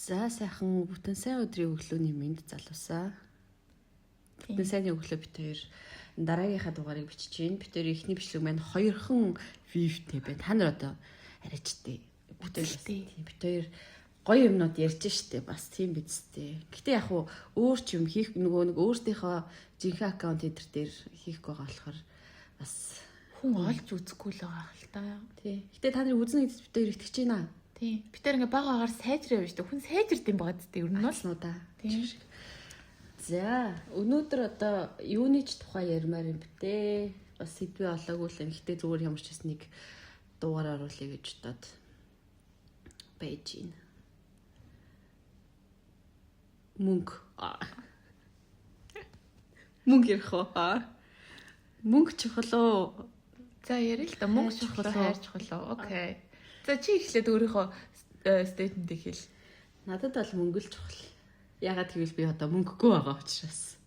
За сайхан бүтэн сайн өдрийн өглөөний мэнд залуусаа. Бүтэн сайны өглөө бид хоёр дараагийнхаа дугаарыг бичиж байна. Бид хоёр эхний бичлэг маань хоёрхан вивтэй байна. Та нар одоо арайчтэй. Бид хоёр гоё юмнууд ярьж штэ бас тийм бидстэй. Гэтэ яг уу өөр ч юм хийх нөгөө нэг өөртөөхөө жинхэнэ аккаунт эдэр дээр хийх байгаа болохоор бас хүн олж үзэхгүй л байгаа хэл та. Тий. Гэтэ та нар үзнэ гэж бид хоёр итгэж байна. Тий. Бид тэр ингээ багаагаар сайжраа биш үү? Хүн сайжирд юм байгаа гэдэг ер нь л да. За, өнөөдөр одоо юуны ч тухай ярмаар юм бтэ. Бас сэдвээ олоогүй л юм. Гэтэ зүгээр ямар ч нэг дугаар оруулъя гэж бодоод байж байна. Мөнгө ярих уу? Мөнгө чухал уу? За ярил л да мөнгө чухал уу, хайр чухал уу? Окей. За чи ихлээд өөрийнхөө стейтментийг хэл. Надад бол мөнгө л чухал. Ягаад гэвэл би одоо мөнгөгүй байгаа учраас.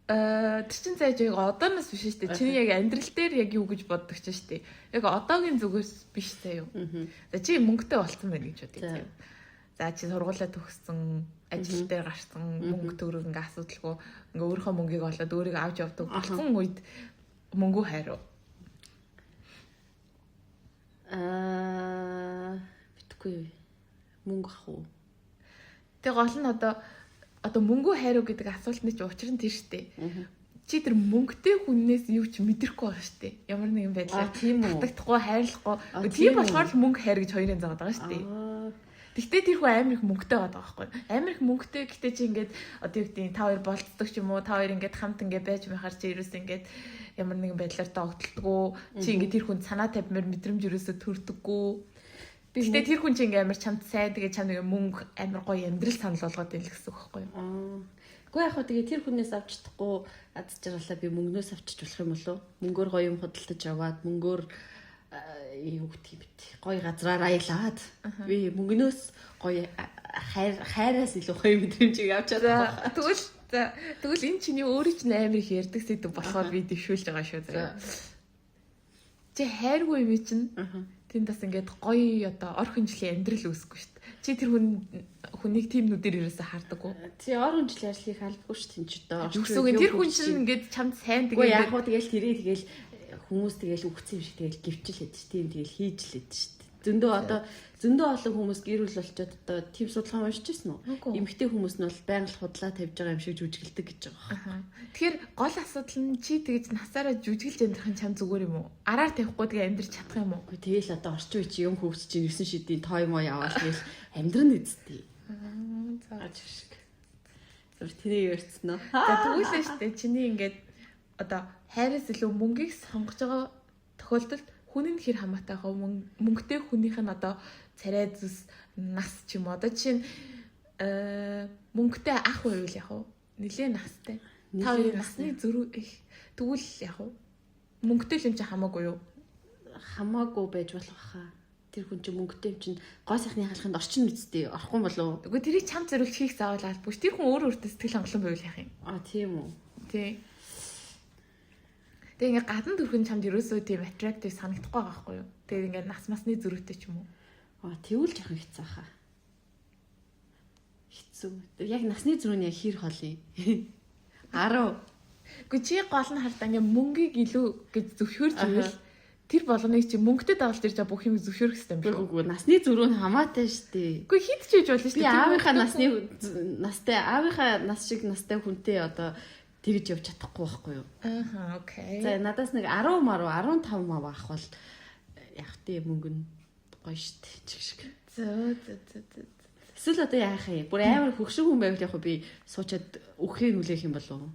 Тэр чин зайж яг одооноос биш шүү дээ. Чиний яг амьдрал дээр яг юу гэж боддог ч шүү дээ. Яг одоогийн зүгээс биш заа юу. За чи мөнгөтэй болцсон байна гэж бодъё. За чи сургуулаа төгссөн, ажил дээр гарсан, мөнгө төгрөг ингээ асуудалгүй ингээ өөрийнхөө мөнгийг олоод өөрийгөө авч явдаг болсон үед мөнгөө хайруу. Битгүй мөнгө ах уу. Тэг гол нь одоо мөнгөө хайруу гэдэг асуултны чинь учир нь тэр штэ. Чи тэр мөнгөтэй хүннээс юу ч мэдрэхгүй байгаа штэ. Ямар нэгэн байдлаар татагдахгүй, хайрлахгүй. Тийм болохоор л мөнгө хайр гэж хоёрын заагаад байгаа штэ. Тэгтээ тэр хүн амар их мөнгөтэй байгаа байхгүй. Амар их мөнгөтэй гэхдээ чи ингээд одоо юу гэдэг та хоёр болцдог ч юм уу, та хоёр ингээд хамт ингээд байж байхаар чи ерөөс ингээд ямар нэгэн байдлаар догтлдгоо. Чи ингээд тэр хүн санаа тавьмаар мэдрэмж ерөөсө төрдөггүй. Тэгтээ тэр хүн чи ингээд амар чамд сайн тэгээ чам нэг мөнгө амар гоё амьдрал санал болгоод байл гэсэн үг байхгүй юу? Гэхдээ яг хөө тэгээ тэр хүнээс авч чадахгүй ад жаргалаа би мөнгнөөс авчиж болох юм болов? Мөнгөөр гоё юм худалдаж аваад мөнгөөр юу гэдэг юм бэ? Гоё газраар аялаад би мөнгнөөс гоё хайраас илүү гоё мэдрэмжийг авч чадаа. Тэгвэл энэ чиний өөрөө ч амар их ярддаг сэдв болохоор би дэвшүүлж байгаа шүү заяа. Чи хайргүй юм чинь тэнд бас ингээд гоё одоо ор хүнжлийн амьдрал үүсэхгүй шүү дээ. Чи тэр хүнийг тийм нүдээр ерөөсө хардаггүй. Тий ор хүнжил ярьлахыг халбгүй шүү дээ ч одоо. Юусүг тэр хүн чинь ингээд чамд сайн тэгээ яг хуу тэгэл тэрээ тэгэл хүмүүс тэгэл үгцэн юм шиг тэгэл гівчил хэд ч тийм тэгэл хийж л хэд шүү дээ. Зөндөө олон хүмүүс гэр бүл болчоод одоо тийм судалгаа уншиж ирсэн үү? Эмэгтэй хүмүүс нь бол байнга худлаа тавьж байгаа юм шиг жүжиглдэг гэж байгаа. Тэгэхээр гол асуудал нь чи тэгж насаараа жүжиглж амьдрах нь чам зүгээр юм уу? Араар тавихгүй тэгээ амьдрч чадах юм уу? Тэгэл одоо орчин үеч юм хөвс чинь 9 шидийн той моо яваал тэгэл амьдрын эзтэй. За шиг. Зүр тэрийг ярьсан уу? За тэгүүлээ штэ чиний ингээд одоо хайраас илүү мөнгийг сонгож байгаа тохиолдолд хүн нь хэр хамаатай хаа мөнгөтэй хүнийх нь одоо царай зүс нас ч юм одоо чинь мөнгөтэй ах байвал яг уу нилээ настай. Та хоёрын насны зөрүү их тэгвэл яг уу мөнгөтэй л юм чи хамаагүй юу? Хамаагүй байж болох хаа. Тэр хүн чинь мөнгөтэй юм чинь гоо сайхны хаалханд орчин үсттэй орохгүй болов. Үгүй тэрийг чам зориулж хийх заавал албагүй. Тэр хүн өөр өөртөө сэтгэл хангалуун байвал яах юм? Тийм үү. Тий. Тэгээ ингээ гадна төрхөн чамд ерөөсөө тийм attractive санагдахгүй байгаа байхгүй юу? Тэгээ ингээ нас масны зөрүүтэй ч юм уу? Тэгвэл жоохон хэцүү хаа. Хэцүү. Яг насны зөрүүний хэр холъё? 10. Гэхдээ чи гол нь хардаа ингээ мөнгийг илүү гэж зөвшөөрч ивэл тэр болгоныг чи мөнгөтэй дагалж ирж бүх юм зөвшөөрөх хэрэгтэй юм биш үү? Үгүй насны зөрүү нь хамаатай штэ. Үгүй хит ч хийж болно штэ. Би аавынхаа нас шиг настай хүнтэй одоо тэгж явж чадахгүй байхгүй юу? Окей. За надаас нэг 10 маруу 15 мав авах бол яг тий мөнгө нь гоё штэ чиг шиг. Зөө. Эсвэл одоо яах юм? Бүр амар хөгшин хүн байвал яг би суучаад өгөхийг нүлээх юм болов уу?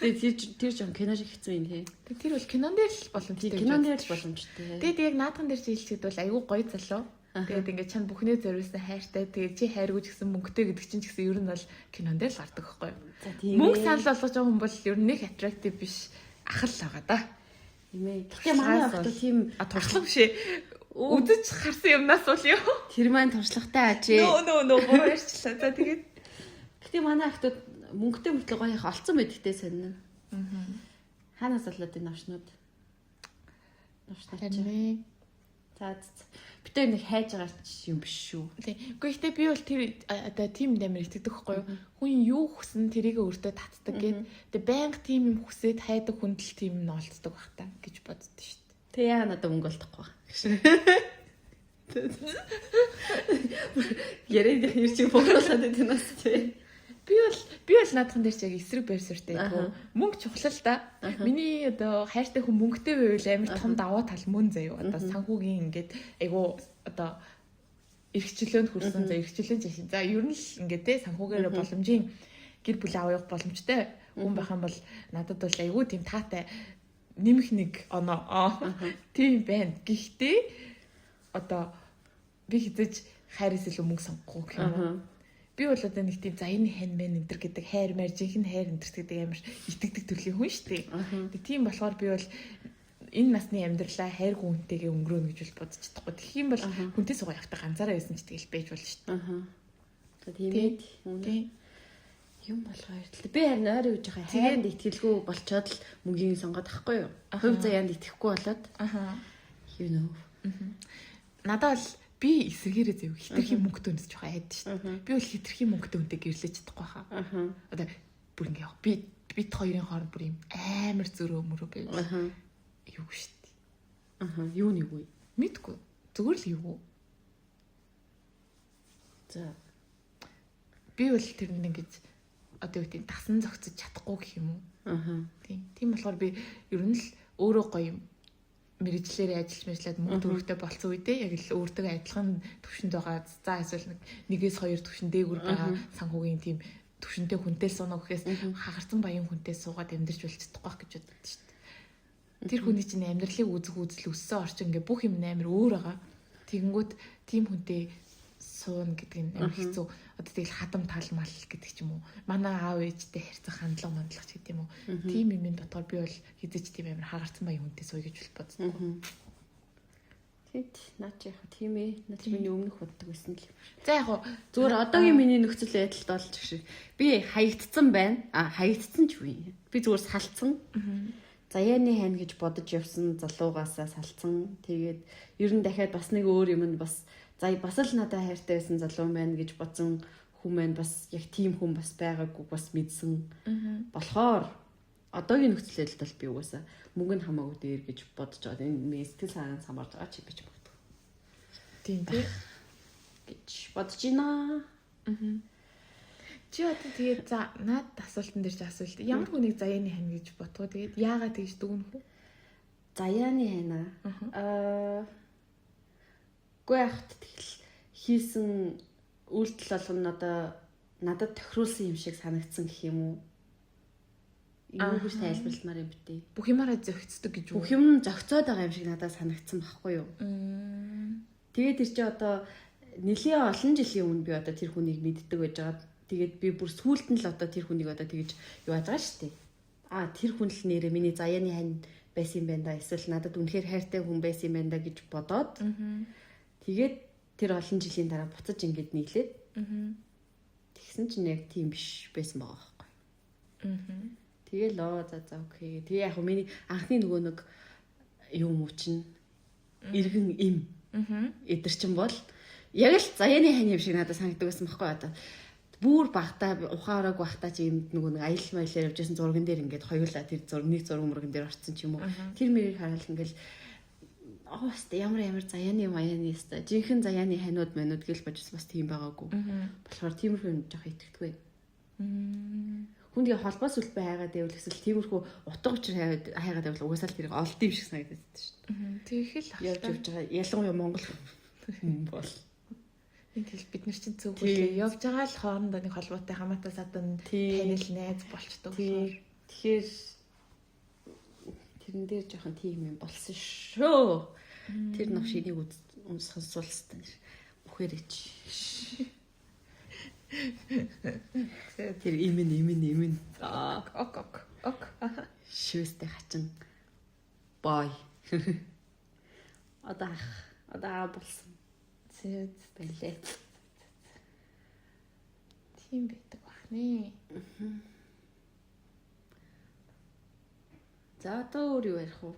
Гэтэ тэр ч кино шиг хэцүү юм тий. Тэр бол кинон дээр л боломжтой. Кинон дээр л боломжтой. Тэгээд яг наадхан дээр жилчихэд бол аюу гоё залуу. Тэгээд ингээд чанд бүхнээ зориулсан хайртай. Тэгээд чи хайргүй ч гэсэн мөнгөтэй гэдэг чинь ч гэсэн ер нь бол кинон дээр л гардаг байхгүй юу? Мөнгө санал болгож байгаа хүн бол ер нь нэг attractive биш ахал л байгаа да. Тийм ээ. Гэтэ манай ахт тийм туршлага биш ээ. Үдэж харсан юмнаас бол юу? Тэр маань туршлагатай ажээ. Нөө буруу ярьчлаа. За тэгээд гэтэ манай ахтууд мөнгөтэй мөртлөө гоё их олцсон байдагтэй сонин. Хаанаас олоод энэ навшнууд? Навштай. За битээ нэг хайж байгаа юм биш шүү. Тийм. Гэхдээ би бол тэр одоо тийм амар итгэдэг байхгүй юу? Хүн юу хүснэ тэрийг өөртөө татдаг гэд. Тэгээ байнга тийм юм хүсээд хайдаг хүнд л тийм нь олддог байх та гэж боддоо шүү дээ. Тэг яа надад мөнгө олдохгүй. Яриад ирж боолоод байдаг нас тий. Би бол наадхан дээр ч яг эсрэг байр суурьтай гоо. Мөнгө чухал л да. Миний одоо хайртай хүн мөнгөтэй байвал амар том даваа тал мөн заяа. Одоо санхүүгийн ингээд айгу одоо эрхчлөөнд хүрсэн за эрхчлөөнд жишээ. За ер нь л ингээд те санхүүгээр боломжийн гэр бүл авах боломжтой хүн байх юм бол надад бол айгу тийм таатай нэмэх нэг оноо тийм байна. Гэхдээ одоо би хизэж хайраас илүү мөнгө сонгохгүй гэх юм. Би бол одоо нэг тийм за энэ хэн мэн энэ гэдэг хайр мэр жинхэнэ хайр энэ гэдэг амар итгэдэг төрлийн хүн шүү дээ. Тийм болохоор би бол энэ насны амьдралаа хайр хүнтэйгээ өнгөрөөнө гэж бол бодож чадахгүй. Тэгэх юм бол хүнтэй суугаа явахтаа ганцаараа байсан ч тэгэл байж болно шүү дээ. Тийм юм болгоо ярьтал. Би харин ойр үж байгаа хайранд итгэлгүй болчоод л мөнгөний сонгоод ахгүй юу? Хувь заяанд итгэхгүй болоод. You know. Надад бол би эсэргээрээ зөв хитрхийн мөнгөтэй өнөс жоохон айд шүү дээ. Би бол хитрхийн мөнгөтэй үнтэй гэрлэж чадахгүй хаа. Одоо бүр ингэ яах бит хоёрын хооронд бүр юм амар зөрөө мөрөө байв. Юу шүү дээ. Юу нэг үе. Мэдгүй. Зүгээр л юу. За би бол тэр нэг ингэж одоо юу гэдэг тасан зогцож чадахгүй гэх юм уу. Тийм болохоор би ер нь л өөрөө гоё юм мэрэгчлэрээ ажиллаж мөнгө төгрөгтэй болцсон үедээ яг л өөртөө адилхан төвшөнд байгаа. За эсвэл нэгээс хоёр төвшин дээгүр байгаа санхүүгийн тийм төвшөнтэй хүнтэй сууна гэхээс хагарсан баян хүнтэй суугаад амьдарч болж чадахгүй байх гэж боддог шүү дээ. Тэр хүний чинь амьдралыг үзэх үзэл өссөн орчин ингээ бүх юм амар өөр байгаа. Тэгэнгүүт тийм хүнтэй суун гэдэг нь амар хэцүү. Одоо тэгэл хадам тал мал гэдэг ч юм уу. Манай аав ээжтэй харьцах хандлага мандлах ч гэдэг юм уу. Тийм юмын дотор би бол хизэж тийм амар хагарсан баян хүнтэй сууя гэж бол бодсон. Тэт наач яг тийм ээ. Наач миний өмнөх боддог байсан л. За яг зүгээр одоогийн миний нөхцөл байдалд болж гэх шиг. Би хаягдсан байна. Хаягдсан ч үе. Би зүгээр салцсан. Заяаны хань гэж бодож явсан залуугаасаа салцсан. Тэгээд ер нь дахиад бас нэг өөр юм нь бас бас л надад хайртай байсан залуу байна гэж бодсон хүн маань бас яг тийм хүн бас байгаагүй бас мэдсэн. Болохоор одоогийн нөхцөл байдалд бол би угаасаа мөнгө нь хамаагүй дээр гэж бодож байгаа. Энэ сэтгэл санаа самарж байгаа чи бич боддог. Тийм гэж бодож байна. Чи одоо тэгээд за наад асуултан дээр чи асуулт. Ямар хүнийг заяаны хань гэж бодгоо тэгээд яагаад тэгж дүгнэх вэ? Заяаны хань Гүй яхад тэгэл хийсэн үйлдэл болгоно одоо надад тохируулсан юм шиг санагдсан гэх юм уу? Юу гэж тайлбарламаар юм битээ. Бүх юмараа зөгцдөг гэж үү? Бүх юм зөгцөөд байгаа юм шиг надад санагдсан байхгүй юу? Тэгээд тэр чи одоо нэлийн олон жилийн өмнө би одоо тэр хүнийг мэддэг байж байгаа. Тэгээд би бүр сүулт нь л одоо тэр хүнийг одоо тэгж юу яаж байгаа шүү дээ. Тэр хүн л нэрээ миний заяаны хань байсан юм байна да. Эсвэл надад үнэхээр хайртай хүн байсан юм байна да гэж бодоод тэгээд тэр олон жилийн дараа буцаж ингэж нийлээд тэгсэн чинь яг тийм биш байсан байгаа байхгүй. Тэгэл за окей. Тэгээ яг миний анхны нөгөө нэг юм уу чинь иргэн им эдэр чинь бол яг л заяаны хань юм шиг надад санагддаг байсан байхгүй одоо. Бүр багтаа ухаараг багтаа чи энд нөгөө нэг аялал маялаар явж байсан зурган дээр ингээд хоёулаа тэр нэг зураг мөргөн дээр орцсон ч юм уу. Тэр мэрийг хараад ингээл ост ямар заяаны маяны өстой. Жинхэнэ заяаны ханууд манууд гэл божс бас тийм байгаагүй. Болохоор тиймэрхүү юм жоох итгэдэг байна. Хүнийгээ холбоос үлбэ хайгаад байвал эсвэл тиймэрхүү утга учир хайгаад байвал угаасаа л тэрийг олд юм шиг санагдаад байна шүү дээ. Тэгэл явж байгаа. Ялангуяа Монгол хүн бол тэгэл бид нар чинь зүгүүлээ явж байгаа л хоорондоо нэг холбоотой хамаатай садан танил найз болчдөг. Тэгэхээр тэрэн дээр жоохон тийм юм болсон шүү. Тэр нөх шинийг сонсуулсан. Бүхээрэж. Тэр имэн. Ок. Шивэстэй хачин. Бай. Одоо болсон. Зэт байлээ. Тийм байдаг бахны. За одоо өөр юу ярих вэ?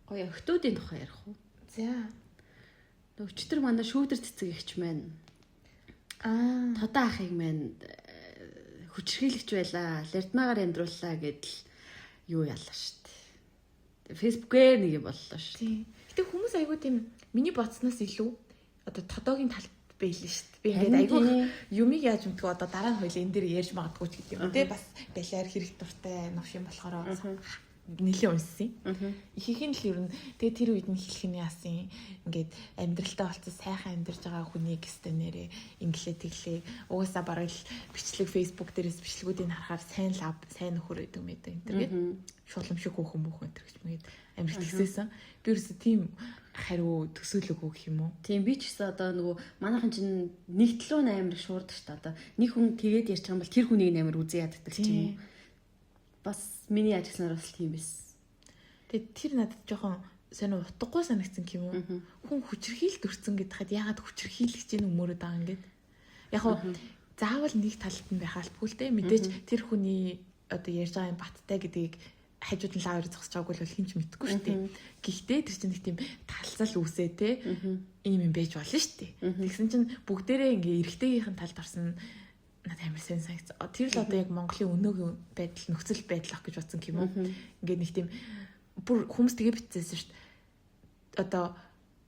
Гоё охтуудын тухай ярих уу? За. Өчтөр манай шүүдэр цэцэг ихч маань. Тодоо ахыг маань хүчрхийлэгч байлаа. Лердмагаар амьдрууллаа гэдэл юу яллаа штт. Фэйсбүүкээр нэг юм боллоо штт. Тийм. Гэтэ хүмүүс айгүй тийм миний бодсноос илүү одоо тодоогийн талд байлаа штт. Би ингээд айгүй юмыг яаж мэдгүй одоо дараа нь хоёул энэ дээр ярьж магадгүй ч гэдэг юм. Тэ бас балиар хэрэг дуртай новш юм болохоор нэлээд унссан. Ихийнх нь л ер нь тэгээ тэр үед нь хэлэх нь яасан ингээд амьдралтай болцсон сайхан амьдарч байгаа хүнийг өстэй нэрээ инглээ тэглээ. Угаасаа бараг л бичлэг Facebook дээрээс бичлэгүүдийг харахаар сайн лав, сайн нөхөр гэдэг юм энэ төр гээд шулам шиг хөөхөн бүхэн энэ гэж мэгээд амьдрал тгсээсэн. Би ерөөсө тийм хариу төсөөлөгөө гэх юм уу? Тийм би ч гэсэн одоо нөгөө манайхан чинь нэгтлөө амар их шуурдаг шүү дээ. Одоо нэг хүн тэгээд ярьж байгаа юм бол тэр хүнийг амар үзээ яддаг ч юм уу. Бас миний ажигласнаар бас тийм байсан. Тэгээд тэр надад жоохон сонио утгагүй санагдсан юм уу? Хүн хүчрхийлт өрцөн гэдэгт яагаад хүчрхийлэх чинь өмөрөд байгаа юм гээд. Яг нь заавал нэг талд нь байх албагүй л дээ. Мэдээж тэр хүний одоо ярьж байгаа юм баттай гэдгийг хажууд нь лавер зогсож байгаагүй бол хинч мэдгүй шүү дээ. Гэхдээ тэр чинь нэг тийм талцал үсээ те ийм юм байж болно шүү дээ. Тэгсэн чинь бүгдээрээ ингээ эргэтэйгийнхэн талд орсон надад амар сайн санагц. Тэр л одоо яг Монголын өнөөгийн байдал нөхцөл байдал ах гэж бодсон юм уу? Ингээ нэг тийм бүр хүмүүс тэгээ битсэн шүү дээ. Одоо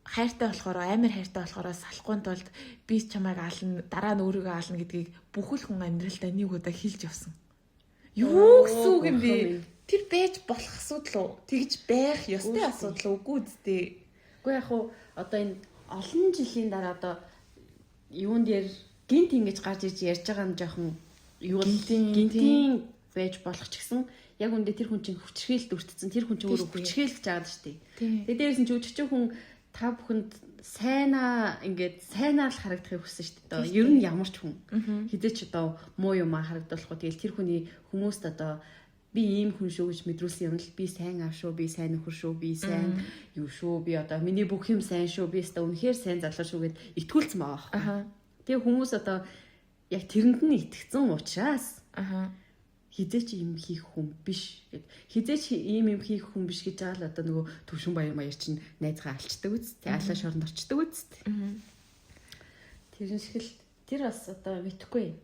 хайртай болохоор амар хайртай болохоор салахгүй тулд би чамайг аална, дараа нь өөрийгөө аална гэдгийг бүхэл хүн амьдралдаа нэг удаа хэлж явсан. Юу гэсэн үг юм бэ? Тэр байж болох асуудал уу? Тэгж байх ёстой асуудал үгүй үстэй. Үгүй яг уу одоо энэ олон жилийн дараа одоо юун дээр гинт ингэж гарч ирж ярьж байгаа нь жоохон юу гинтийн байж болох ч гэсэн яг үндэ тэр хүн чинь хүчрхийлэлд өртсөн. Тэр хүн чинь өөрөө хүчрхийлж байгаа шүү дээ. Тэгээ дээрээс нь жүжигчин хүн та бүхэнд сайнаа ингээд сайнаар л харагдахыг хүссэн шүү дээ. Ер нь ямар ч хүн хизээч одоо муу юм харагдуулахгүй. Тэгэл тэр хүний хүмүүст одоо би ийм хүн шүү гэж мэдрүүлсэн юм л би сайн аав шүү, би сайн нөхөр шүү, би сайн юу шүү, би одоо миний бүх юм сайн шүү, би өстө үнэхээр сайн залуу шүү гэд итгүүлсэн байгаа. Тэгээ хүмүүс одоо яг тэрэнд нь итгэцэн учраас хизээч ийм хийх хүн биш гэд хизээч ийм юм хийх хүн биш гэж байгаа л одоо нөгөө төвшин баяр маяр чинь найзгаа алчдаг үст. Тэгээ алаа шоронд орчдөг үст. Тэр шиг л тэр бас одоо мэдхгүй.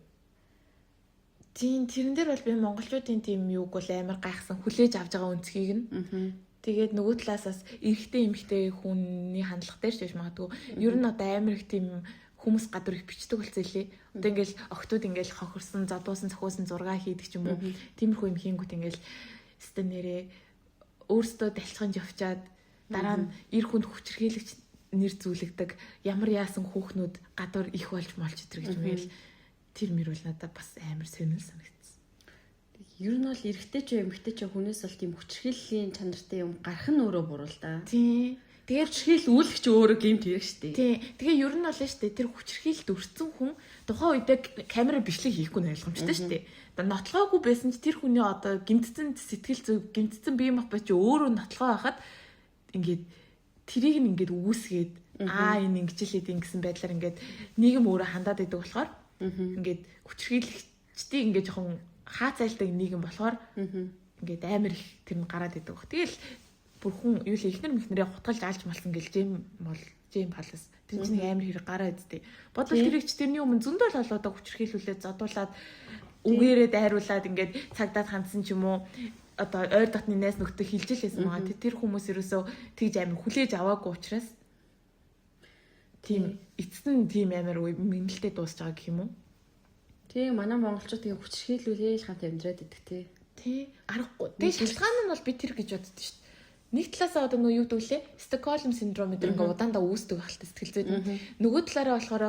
Тийм тэрэн дээр бол би монголчуудын тийм юуг бол амар гайхсан хүлээж авч байгаа үнцгийг нь. Тэгээд нөгөө талаас бас эрэгтэй эмэгтэй хүний хандлага дээр ч биш магадгүй. Ер нь одоо амар их тийм хүмүүс гадуур их бичдэг болцсон лээ. Одоо ингээл охтууд ингээл хохирсон, задуусан, цохиусан зураг хийдэг ч юм уу. Тиймэрхүү юм хийнгүүт ингээл өстө нэрээ өөрсдөө далцханд явчаад дараа нь эр хүнд хүчрхийлэгч нэр зүйлэгдэг. Ямар яасан хүүхнүүд гадуур их болж молч идэр гэж мэл тэр мөр бол надад бас амар сонирхол санагдсан. Ер нь бол эрэгтэй ч эмэгтэй ч хүнээс бол тийм хүчрхийллийн чанартай юм гарах нь өөрөө буруу л да. Тийм. Тэгээ хүчрхийл үүлэх чи өөрөө гэмт хэрэг штэ. Тийм. Тэгээ ер нь бол штэ тэр хүчрхийлд өрцөн хүн тухайн үедээ камера бичлэг хийхгүй нь ойлгомжтой штэ. Одоо нотлогоогүй байсан ч тэр хүний одоо гэмтцэн сэтгэл зүй гэмтцэн бие мах бай чи өөрөө нотлогоо байхад ингээд тэрийг нь ингээд үүсгээд энэ ингэжлээд ингэсэн байдлаар ингээд нийгэм өөрөө хандаад идэг болохоор ингээд хүчрхийлэгчдийг ингээд жоохон хаацайлдаг нийгэм болохоор ингээд амар их тэр нь гараад идэг баг. Тэгэл бүр хүн юу л ихнэр мэхнэрээ хутгалж алж малсан гэлж юм бол жим палас. Тэр чинь амар хэрэг гараад идтэй. Бодвол тэрэгч тэрний өмнө зөндөл холоодоо хүчрхийлүүлээд задуулаад үгээрээ дайруулад ингээд цагдаад хандсан ч юм уу одоо ойр дотны найз нөхдөд хилжлээсэн байгаа. Тэр хүмүүс ерөөсөө тэгж амар хүлээж аваагүй учраас тийм эцэн тийм амар мэнэлтэд дуусч байгаа гэх юм уу? Тийм манай монголчууд тийм хүчрхийлүүлээл хамт амьдраад идэг тий. Тий. Аргагүй. Тэгээ шалтгаан нь бол би тэр гэж боддоо шүү дээ. Нэг талаасаа одоо нөгөө юу гэдэг лээ? Стокгольм синдром гэдэг ингээ удаандаа үүсдэг ахaltaа сэтгэл зүйд. Нөгөө талаараа болохоор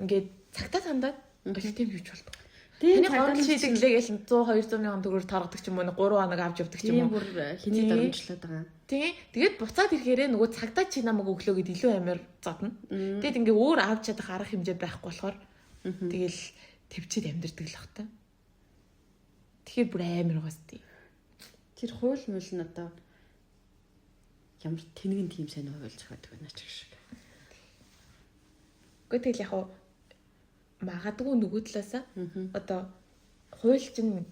ингээд цагтаа сандаад тийм юуч болдог. Тийм цагтаа шийдэглээ гэж 100 200 мянган төгрөөр таргадаг ч юм уу 3 хоног авч явдаг ч юм уу. Тийм бүр хэний дарамжлаад байгаа. Тийм. Тэгээд буцаад ирэхээрээ нөгөө цагтаа чи намайг өглөө гэд илүү амар зодно. Тэгээд ингээ өөр авч чадах арга хэмжээ байхгүй болохоор тэгэл төвчээд амьдэрдэг л бах та. Тэгэхээр бүр амар байгаас тий. Тэр хууль мөл нь одоо ямар тэнэгэн тийм сайн хуваалж байгаа байна ч гэж. Гэхдээ яг магадгүй нөгөө талаасаа одоо хууль чинь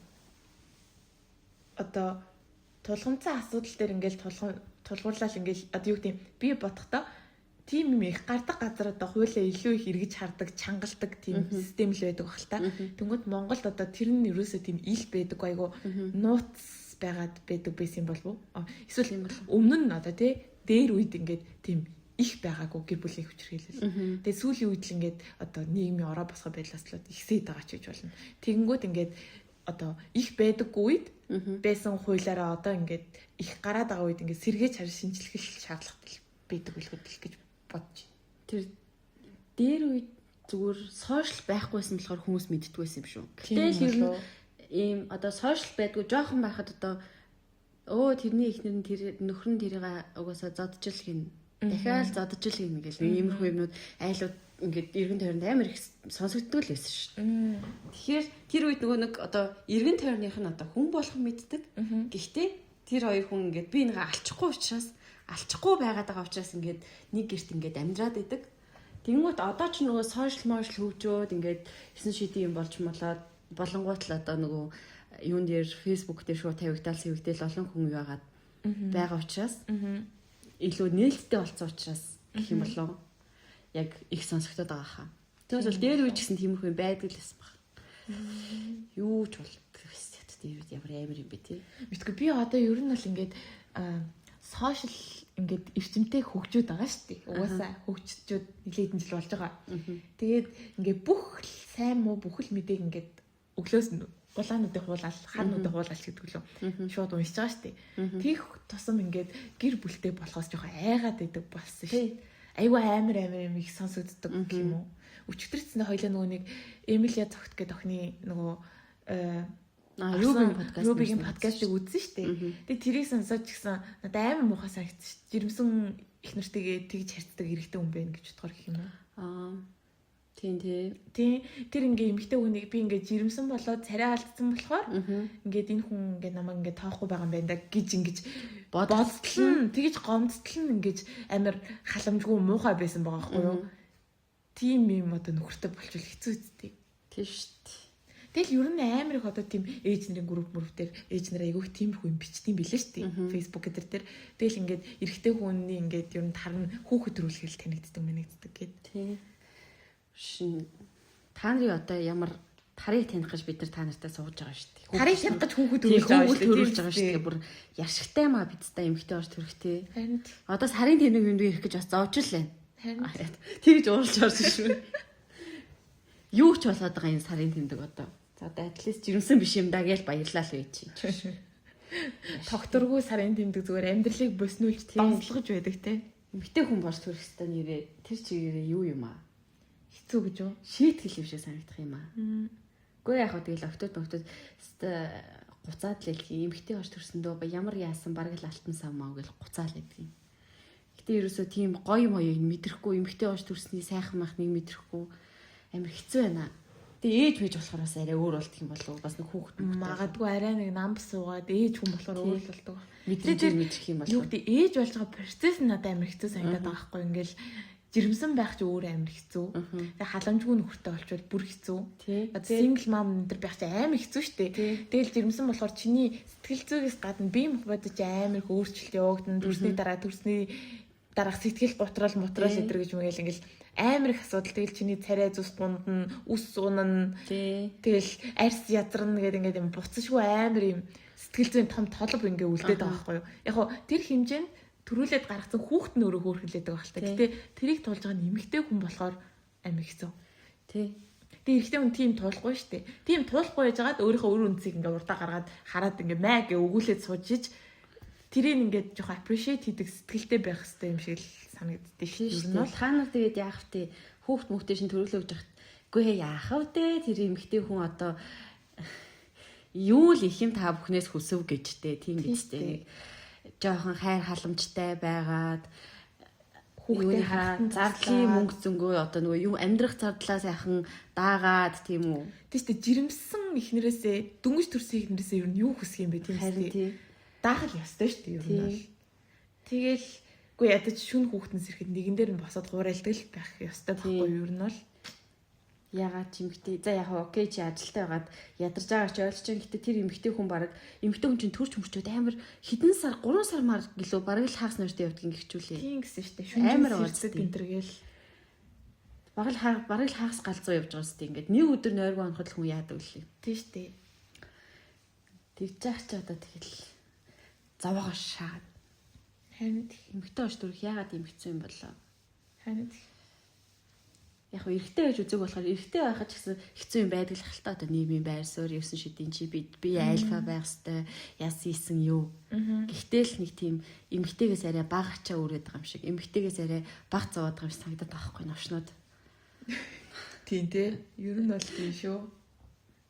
одоо тулгамцсан асуудал дээр ингээл тулгуурлал ингээл одоо юу гэдэг би бодохдоо тийм юм их гардаг газар одоо хуулиа илүү их эргэж хардаг, чангалдаг тийм систем л байдаг бахал та. Тэнгүүд Монголд одоо тэр нь ерөөсөө тийм ил байдаг айгу нууц байгаад байдаг байсан болов уу? Эсвэл өмнө нь одоо тий дээр үед ингээд тийм их байгаагүй гэр бүлийн хүчирхийлэл. Тэгээ сүүлийн үед л ингээд одоо нийгмийн ороо босгоо байдлаас л ихсээд байгаа ч гэж болно. Тэгэнгүүт ингээд одоо их байдаггүй үед байсан хуулиараа одоо ингээд их гараад байгаа үед ингээд сэргээж харж шинжилэх шаардлагатай байдаг үлгэдэл гэж бодож байна. Тэр дээр үед зүгээр сошиал байхгүйсэн болохоор хүмүүс мэддэггүйсэн юм шүү. Гэтэл ер нь ийм одоо сошиал байдгүй жоохон байхад одоо тэрний ихнэр нь тэр нөхөр нь тэрийг угаасаа зодчил хин дахиад зодчил хин гэл иймэрхүү юмнууд айлууд ингээд эргэн тойронд амар их сонсогддог л байсан шүү. Тэгэхээр тэр үед нөгөө нэг одоо эргэн тойрных нь одоо хүн болох мэддэг. Гэхдээ тэр хоёр хүн ингээд би нэг алчихгүй байгаад байгаа учраас ингээд нэг гэрт ингээд амьдраад идэг. Тэнгүүт одоо ч нөгөө сошиал моошл хөгжөөд ингээд 9 шидийн юм болж молоод болонгууд л одоо нөгөө юун дээр фэйсбүүк дээр шууд тавигдаал сэвэгдээл олон хүн яагаад байгаа учраас илүү нээлттэй болсон учраас гэх юм болов яг их сонсогдоод байгаа хаа. Тэгээс бол дээр үуч гэсэн тиймэрхүү юм байдаг л байсан баг. Юу ч бол гэвсэт дээр ямар амар юм бэ тий. Мэдгүй би одоо ер нь бол ингээд сошиал ингээд эрчимтэй хөгжөөд байгаа шүү дээ. Угаасаа хөгжчүүд нэлээд хэдэн жил болж байгаа. Тэгээд ингээд бүх сайн муу бүхэл мэдээг ингээд өглөөс нь улаануудыг хуулаад, хаануудыг хуулаад гэдэг лөө шууд уншиж байгаа шүү дээ. Тийх тусам ингээд гэр бүлтэй болохоос жоохон айгаад идэг болсон шүү дээ. Айгу амар юм их сонсогддог гэх юм уу. Өчигдөрцөндөө хоёлаа нөгөө нэг Эмилия Цогт гэдэг охины нөгөө Рубигийн подкастыг үзсэн шүү дээ. Тэгээ тэрийг сонсоод ч гэсэн надад амар муухай санагдсан шүү дээ. Жирэмсэн их нэртэйгээ тэгж харьцдаг эрэгтэй хүн байна гэж бодохоор гэх юм уу. Тийм. Тэр ингээ эмэгтэй хүнийг би ингээ жирэмсэн болоод царай алдсан болохоор ингээд энэ хүн ингээ намайг ингээ тоохгүй байгаа юм байна да гэж ингэж бодтол тэгж гомдтол ингээ амар халамжгүй муухай байсан байгаа байхгүй юу. Тийм юм одоо нөхөртэй болчихвол хэцүү үстэй. Тийм шүү дээ. Тэгэл ер нь амар их одоо тийм ээж нарын групп дээр ээж нараа айгүйх тиймэрхүү юм бичдэм билээ шүү дээ. Facebook дээр. Тэгэл ингээд эрэгтэй хүний ингээд ер нь тарна хүүхэд төрүүлэхэл танигддаг гэдэг гээд. Тийм. Та нарын одоо ямар тарыг таних гэж бид нар та нартай сууж байгаа шүү дээ. Тарыг таних гэж хүүхэд төрүүлж байгаа шүү дээ. Бүр яшигтай маа бидтэй эмхтэй орж төрөхтэй. Харин одоо сарын тэнэг юм ирэх гэж бас зовж л байна. Харин тэгж уурж орсон шүү. Юу ч болоод байгаа энэ сарын тэндэг одоо. За одоо атлист жирэмсэн биш юм да гэж баярлалаа л үе чи. Тогтургүй сарын тэмдэг зүгээр амьдралыг боснуулж донслогож байдаг те. Эмхтэй хүн болж төрөх хэвээр нэрээ тэр чигээрээ юу юм аа? Хэцүү гэж юу? Шийтгэл юм шиг санагдах юм аа. Гэхдээ яг хөө тэгэл октод гуцаад л хэлхий эмхтэй болж төрсөндөө ямар яасан бараг л алтан самаа гэж гуцаал гэдэг юм. Гэтэ ерөөсөө тийм гоё моёг мэдрэхгүй эмхтэй болж төрсний сайхан махныг мэдрэхгүй амар хэцүү байна. Тэгээ ээж байж болохоор бас арай өөр болдго юм болов бас нэг хүүхэд магадгүй арай нэг нам суугаад ээж хүн болохоор өөр л болдог. Мэдрэх юм болов. Юу гэдэг ээж болж байгаа процесс нь надад амар хэцүү санагдаад байгаа байхгүй ингээл жирэмсэн байх ч өөр амар хэцүү. Тэгээ халамжгүй нөхөртэй болчвол бүр хэцүү. Single mom өндөр байх чи амар хэцүү шттэ. Тэгэл жирэмсэн болохоор чиний сэтгэл зүйгээс гадна бие бодож амар их өөрчлөлт явагдана. Төрсний дараах сэтгэл готрол өдр гэж мэгэл ингээл амар их асуудал. Тэгэл чиний царай зүс дундна, үс сунна. Тэгэл арьс язрна гэдэг ингээд юм буцашгүй амар юм сэтгэл зүйн том толб ингээ үлдээд байгаа байхгүй юу. Яг хоо тэр хэмжээнд төрүүлээд гаргацсан хүүхэд нь өөрөө хөөрхөлээд байгаа хэлтэй. Гэтэ тэрийг туулж байгаа нь эмэгтэй хүн болохоор амар хэцүү. Тэгээ эрэгтэй хүн тийм туулахгүй шүү дээ. Тийм туулахгүй яжгаад өөрийнхөө өр үнцийг ингээ урдаа гаргаад хараад ингээ маа гэ өгүүлээд суужиж тэрийг ингээд жоохон appreciate хийдэг сэтгэлтэй байх хэрэгтэй юм шиг л санагддээ шүү дээ. Ер нь бол та нар тэгээд яах вэ? Хүүхэд мөхтэй шин төрүүлээ гэж яхад үгүй яах вэ? Тэр эмэгтэй хүн одоо юу л их юм та бүхнээс хүсв гэжтэй тийм гэжтэй. Жоохон хайр халамжтай байгаад хүүхдийн зардлын мөнгө зөнгөө одоо нөгөө юу амьдрах зардлаа сайхан даагаад тийм үү. Тиймээ жирэмсэн ихнэрээсээ дөнгөж төрсөн ихнэрээсээ ер нь юу хүсэх юм бэ тийм үү? Даах л ёстой шүү дээ ер нь бол. Тэгэл үгүй ядаж шүн хүүхдэнс ирэхэд нэгэн дээр нь босоод гурайлдаг л байх ёстой байхгүй юу ер нь бол. Ягаад ч эмэгтэй за яг окей чи ажилтаа байгаад ядарч байгаа ч ойлгож байгаа. Гэтэ тэр эмэгтэй хүн баг эмэгтэй хүн чинь төрч мөчөөд амар хэдэн сар 3 сар мар гэлөө бараг л хагас нэртэй явдгийг гихчүүлээ. Тийм гэсэн штэ. Шүнжээр сэрцэд энтергээл бараг л хагас галзуу явж байгаа сте ингээд нэг өдөр нойргоо оноход хүн яадаг үлээ. Тийм штэ. Тэгж яах ч одоо тэгэл завгаа шаад. Харин эмэгтэй ош дүрх яагаад эмэгцэн юм болоо? харин Яг эрэгтэй байж үзэг болохоор эрэгтэй байхад ч гэсэн хэцүү юм байдаг л хальтаа одоо нийгмийн байр суурь явсан шидийн чи би альфа байх хэвээр яс ийсэн юу. Гэхдээ л нэг тийм эмэгтэйгээс арай бага ачаа үрээд байгаа юм шиг эмэгтэйгээс арай бага зовоод байгаа юм санагдаад байгаа хгүй новшнууд. тийм те. Ер нь бол тийм шүү.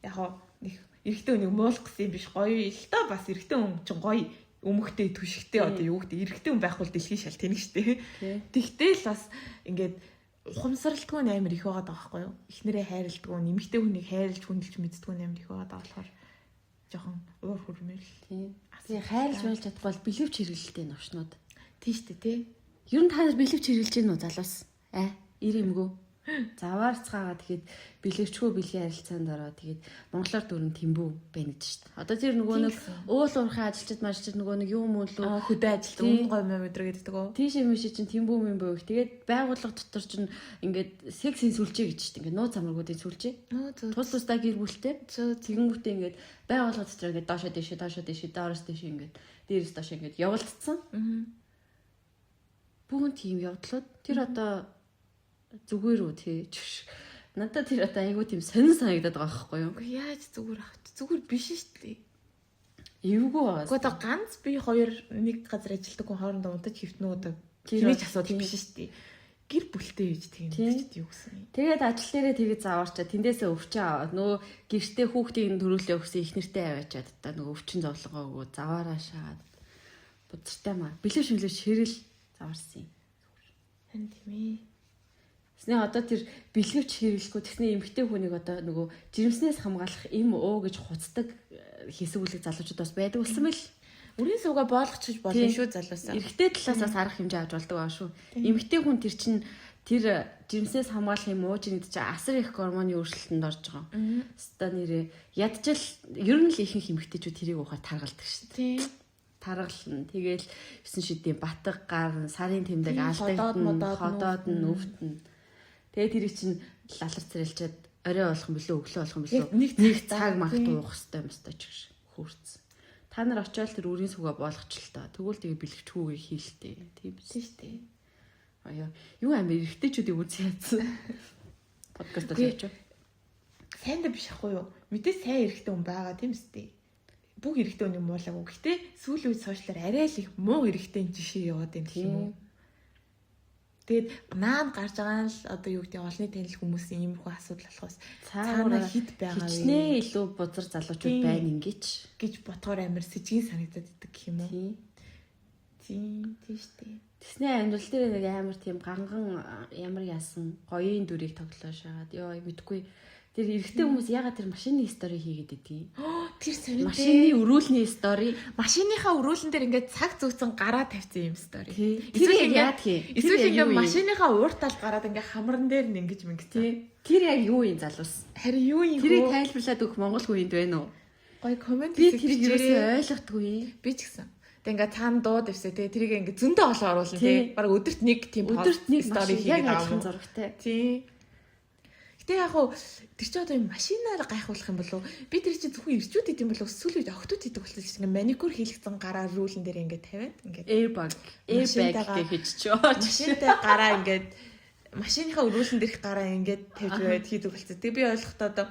Яг нэг эрэгтэй хүнийг муулах гэсэн юм биш гоё л та бас эрэгтэй хүн чинь гоё өмгтэй түшигтэй одоо юу гэдэг эрэгтэй хүн байхгүй л дэлхийн шал тэнэг штэ. Тэгтэл бас ингээд ухамсарлтгүй амар их байгаа даа байхгүй юу? Эхнэрээ хайрладгүй, нэмэгтэй хүнийг хайрлж хүндэлж мэддэггүй амар их байгаа даа болохоор жоохон уур хүрмэл. Тийм. Асаа хайрлж байж чадахгүй бол бэлэвч хэрэглэлтэй новшнууд. Тийм штэ тий. Ер нь та нар бэлэвч хэрэглэж гин үү залуус? Ирэмгөө. Заваарцгаагаа тэгэхэд бэлэвчгүй бэлгийн харилцаанд ороо тэгээд монголоор дөрөв тэмбүү байна гэж шүү дээ. Одоо тэр нөгөө нэг уул уурхай ажилчид марчид нөгөө нэг юм уу лөө хөдөө ажилт өмнө гой мэдрэг гэдэг үү? Тийш юм шиг чинь тэмбүү юм бөө их. Тэгээд байгууллага дотор чинь ингээд сексийн сүлжээ гэж шүү дээ. Ингээд нууц амрагуудын сүлжээ. Тус тусдаа гэр бүлтэй. Тэгэнгүүтээ ингээд байгууллага дотор ингээд доошоо дэшээ доороос дэшээ ингээд дээрээс доошоо ингээд явуулдсан. Бүгэн тийм явдлууд тэр одоо зүгээр үү тий. Надад тэр одоо айгуу тийм сонир санагдаад байгаа байхгүй юу? Үгүй яаж зүгээр ах. Зүгээр биш шүү дээ. Эвгүй байгаа. Гэхдээ одоо ганц би хоёр нэг газар ажилладаг хүн хоорондоо унтаж хөвтнөө одоо тэмээж асуудал биш шүү дээ. Гэр бүлтэй гэж тийм юу гэсэн. Тэгээд ажил дээрээ тэгээд зааварчаа тэндээсээ өвчөө аваад нөгөө гэртээ хүүхдийн төрүүлээ өгсөн их нэртэй аваачаад та нөгөө өвчин зовлогоо өгөө заваараа шаад буцартай маа. Бэлэв шимлэж хэрэл заварсан юм. Хан тийм ээ. Тэснэ одоо тэр бэлгэвч хэрэглэхгүй тэснэ эмгтэй хүнийг одоо нөгөө жирэмснээс хамгаалах им өө гэж хуцдаг хэсэг үлэг залуучууд бас байдаг болсон байл. Үрийн суугаа боолгочих болно шүү залуусаа. Эрэгтэй талаас бас арга хэмжээ авч болдог аа шүү. Эмгтэй хүн тэр чинь тэр жирэмснээс хамгаалах юм уу чинь асар их гормоны өөрчлөлтөнд орж байгаа. Өста нэрээ ядчил ер нь л ихэнх эмгтэйчүүд тэрийг ухаар таргалдаг шүү дээ. Таргална. Тэгээл 9 шидийн батг гар сарын тэмдэг алдагдана, ходоод нь өвтөн. Тэгээ тэр чинь лалар царилчаад орой болох юм билүү өглөө болох юм билүү нэг цаг магт уух хэвээр юм өстой ч гэж хөөрцөн. Та нар очиод тэр үрийн сүгээ болгоч л та. Тэгвэл тэгээ бэлгэвчгүйгээ хийлтэй. Тийм шүү дээ. Аяа юу амир эргэжтэйчүүдийг үзье яатсан. Подкастаа хийчих. Сайн да биш ахгүй юу? Мэдээ сайн эрэгтэй хүн байгаа тийм үстэй. Бүх эрэгтэй хүнийг муулаагүй. Гэхдээ сүүлийн үед сошиалаар арай л их муу эрэгтэй жишээ яваад юм гэх юм уу? Тэгээд наан гарч байгаа л одоо юу гэдэг олонний танил хүмүүсийн иймэрхүү асуудал болохоос цаана хит байгаа вэ? Хичнээн илүү бузар залуучууд байна ингэж ботгоор амир сэжгийн санагдаад идэг гэх юм уу? Тийм штэ. Тэснэ амьдрал дээр нэг амар тийм ганган ямар яасан гоёын дүрийг тоглоо шагаад ёо мэдгүй. Тэр эрэгтэй хүмүүс ягаад тэр машины стори хийгээд идэгий? Тэр сонир машины өрүүлний стори. Машиныхаа өрүүлэн дээр ингээд цаг зүүцэн гараа тавьсан юм стори. Эсвэл яадгийг? Эсвэл ингээд машиныхаа ууртал гараад ингээд хамран дээр нь ингэж мэнгцээ. Тэр яг юу юм залуус? Харин юу юм хөө? Тэрийг тайлбарлаад өгөх монгол хүнд байна уу? Гой комент би тэрийг юусоо ойлгохгүй. Би ч гэсэн. Тэг ингээд цаана дууд өвсөө те тэрийг ингээд зөндөө олон оруулна те. Бараг өдөрт нэг тийм стори хийгээд авах зурагтай. Тий. Гэтэ яг хуу тэр чи одоо юм машинаар гайхуулах юм болов би тэр чи зөвхөн ирчүүд идэм болов сүүл үед охтууд идэг болсон чинь ингээ маникюр хийлгцэн гараа рүүлэн дээр ингээ тавиад ингээ airbag гэж хийчихөө. Машинтай гараа ингээ машиныхаа өрүүлэн дээрх гараа ингээ тавьж байд хийдэг болсон. Тэг би ойлгохдоо одоо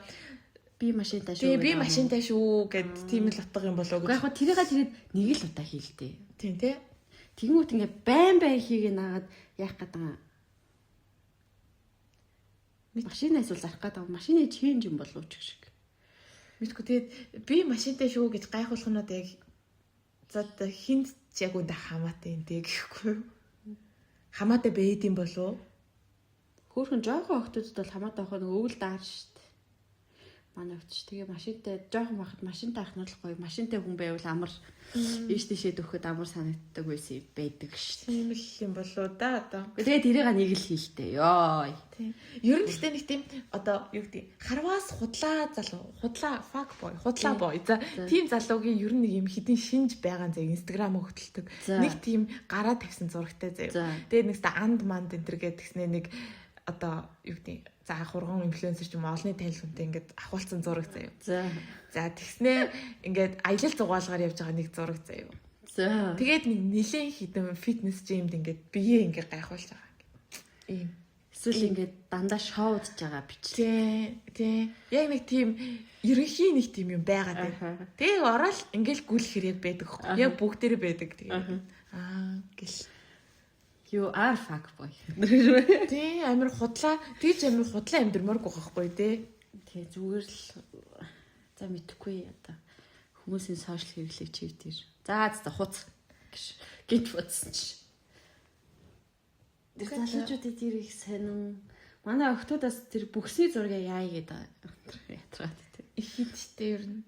би машинтай шүү. Тэг би машинтай шүү гэд тийм л утга юм болов гэж. Яг хоо тэрийгээ тэгээд нэг л удаа хийлдэ. Тийм те. Тэгмүүд ингээ байн хийгээ наагаад яах гэдэг машинаас бол зарах гэдэг машины ченж юм болов ч гэх шиг. Мэдгүй тэгээд би машинтай шүү гэж гайхуулах нь одоо яг за хинт яг үндэ хамаатай юм дээ гэхгүй юу? Хамаатай байд юм болов? Хөөхөн жоохон охтуудад бол хамаатай охоо нэг өвөл даар штт. Манай өгч тэгээ машинтай жоохон байхад машинтай ахнал гоё. Машинтай хүн байвал амар ийш тийшээ дөхөд амар санагддаг байсан байдаг шүү. Тийм л юм болоо да одоо. Тэгээ тэрийг нэг л хийлтэй. Ёй. Тийм. Ер нь гэхдээ нэг тийм одоо юу гэдэг харваас худлаа залуу, худлаа fuck boy, худлаа boy. За тийм залуугийн ер нь нэг юм хідэн шинж байгаа зэ Instagram хөтэлдэг. Нэг тийм гараа тавьсан зурагтай заяа. Тэгээ нэгсээ анд манд энэ төр гэдгснээ нэг одоо юу гэдэг за хурган инфлюенсер ч юм олонний танил хүнтэй ингээд ахуулсан зураг заяа. За тэгснээ ингээд аялал зугаалгаар явж байгаа нэг зураг заяа. За. Тэгээд нэг нэлээд хідэн фитнес жимд ингээд бие ингээд гайхуулж байгаа ингээд. Ийм. Эсвэл ингээд дандаа шоудж байгаа бичлээ. Тийм. Яг нэг тийм ерөнхий нэг тийм юм байгаа тийм. Тэгээ ороод ингээд гүйлэхэр яг байдаг хөө. Яг бүгдээрээ байдаг тийм. Гэл. You are fuck boy. Тийм амир худлаа. Тэгж амир худлаа амьдрмааргүй байхгүй тий. Тэгээ зүгээр л за мэдхгүй одоо хүмүүсийн сошиал хэрэглэгч хэвдэр. За хуц гэж гинт бодсон чи. Тэр залуучуудын тэр их сонин. Манай охтуудаас тэр бүхсний зургийг яая гэдэг ятраад тий. Их хиттэй ер нь.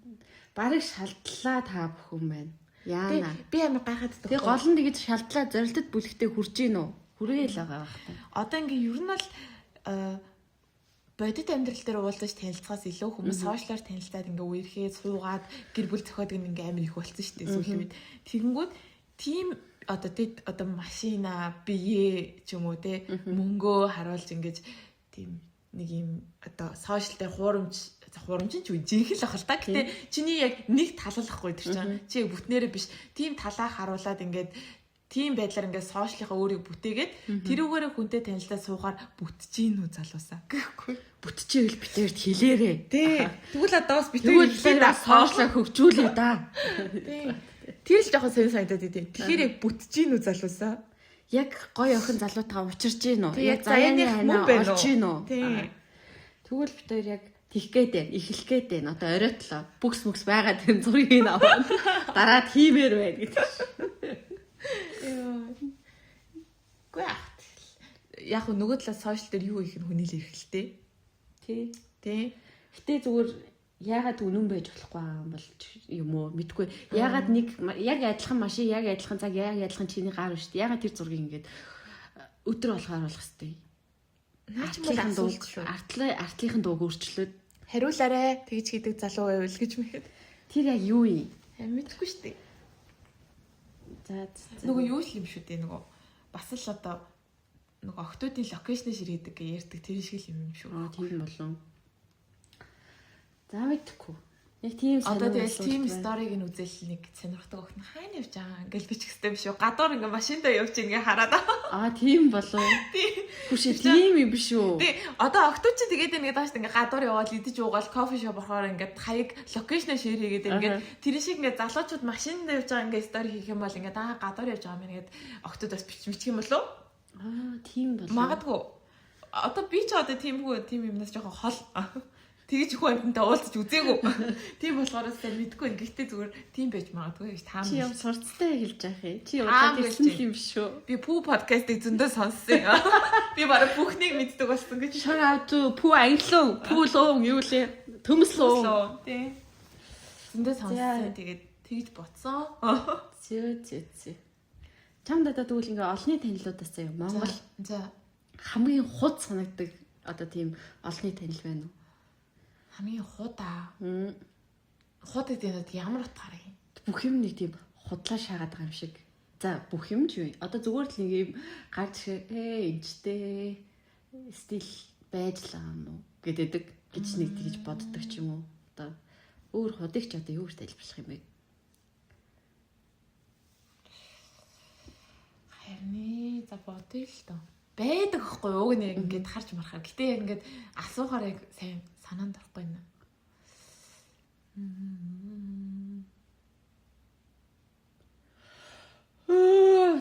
Бараг шалдлаа та бүхэн байна. Яана. Би амар гайхаад байдаг. Тэгээ гол нь тэгж шалдлаа зорилтод бүлэгтээ хүрж гин үү? Хүрээл байгаа байхгүй. Одоо ингээ ер нь бол бодит амьдрал дээр уулзаж танилцахаас илүү хүмүүс сошиалар танилцаад ингээ үерхээ суугаад гэр бүл зохиодог ингээ амар их болцсон шүү дээ сүүлийн үед. Тэгэнгүүт тийм одоо машина бие ч юм уу те мөнгөө харуулж ингэж тийм нэг юм одоо сошиал дээр хурамч ч үгүй жинхэнэ л ах л та. Гэтэ чиний яг нэг талалахгүй тэр чинь чи бүтнээрээ биш. Тийм талаа харуулад ингээд тийм байдлаар ингээд сошиалынхаа өөрийг бүтээгээд тэрүүгээрээ хүнтэй танилцаад суугаар бүтчихин үү залуусаа. Гэхгүй. Бүтчихээл битэрт хэлээрээ. Тий. Тэгвэл одоос битэр хэлээ сошиалаа хөгжүүлээ да. Тий. Тэр л жоохон сонь санагдаад идэв. Тэгэхээр яг бүтчихин үү залуусаа. Яг гоё охин залуутаа учирж гин үү? Яг заяаны ханаа олж гин үү? Тий. Тэгвэл битэр яг их гээд байна, ихлэх гээд байна. Одоо оройтлоо. Бүкс мөкс байгаа тэр зургийг аваад дараад хиймээр байна гэдэг. Гүэт. Яг нөгөө талаа сошиал дээр юу их хүний л эрхэлтэй. Тий. Гэтэ зүгээр яагаад үнэн байж болохгүй юм бол юм уу мэдгүй. Яагаад нэг яг адилхан машин, яг адилхан цаг, яг адилхан чиний гар биш. Яагаад тэр зургийг ингээд өдөр болгохоор болох хэвтэй. Артлын дууг өөрчлөөд хариулаарэ тэгж хийдэг залуу байвал гэж мэхэд. Тэр яг юу юм? Мэдгүй шүү дээ. За нөгөө юу л юм шүү дээ нөгөө бас л одоо нөгөө октодын локейшн ширээдэг гэж ярьдаг тэр шиг юм шүү. Тийм болов. За мэдгүй. Яг тийм одоо тэгэл тийм сториг нь үзэл нэг сонирхдаг охин хаана явж байгаа ингээл бичих хэвтэй биш үү? Гадуур ингээ машиндаа явж ингээ хараад. Тийм болов. Хүшээ тийм юм биш үү? Тий. Одоо октод чи тэгээд ингээ дааш ингээ гадуур яваад идэж уугаал кофе шоп орохоор ингээ хаяг локейшн шеэр хийгээд ингээ тэр шиг ингээ залуучууд машиндаа явж байгаа ингээ стори хийх юм бол ингээ гадуур явж байгаа юм ингээд октодоос бичих юм болов? Тийм болов. Магадгүй. Одоо би ч одоо тийм юмнаас жоохон хол тэгж хүн амьтантай уулзаж үзээгүй. Тийм болохоор сайн мэдгүй. Гэхдээ зүгээр тийм байж магадгүй гэж таамаг. Чи юм сурцтай хэлж яах юм? Чи удаад хэлсэн юм шүү. Би пүү подкастыг зөндөө сонссон. Би бараг бүхнийг мэддэг болсон гэж. Шагаату пүү англиун, пүү луун юу лээ? Төмслөө. Тийм. Зөндөө сонссон. Тэгээд тэгж боцсон. Зөө. Чамд одоо тэгвэл ингээ олонний танилуудаас заяа Монгол. За. Хамгийн худ санагдаг одоо тийм олонний танил байна уу? Хамгийн худаа. Худад гэдэг ямар утгаар юм? Бүх юм нэг тийм худлаа шаагаад байгаа юм шиг. За бүх юм ч юу? Одоо зүгээр л нэг юм гарч энэчтэй стил байж л байгаа юм уу гэдэг гэж нэг тэгж боддог ч юм уу. Одоо өөр худыг ч одоо юу гэж тайлбарлах юм бэ? Харин за бодъё л доо. Байдаг хгүй уг нь ингээд харж мархаа. Гэтэ яг ингээд асуухаар яг сайн санаанд орохгүй юм.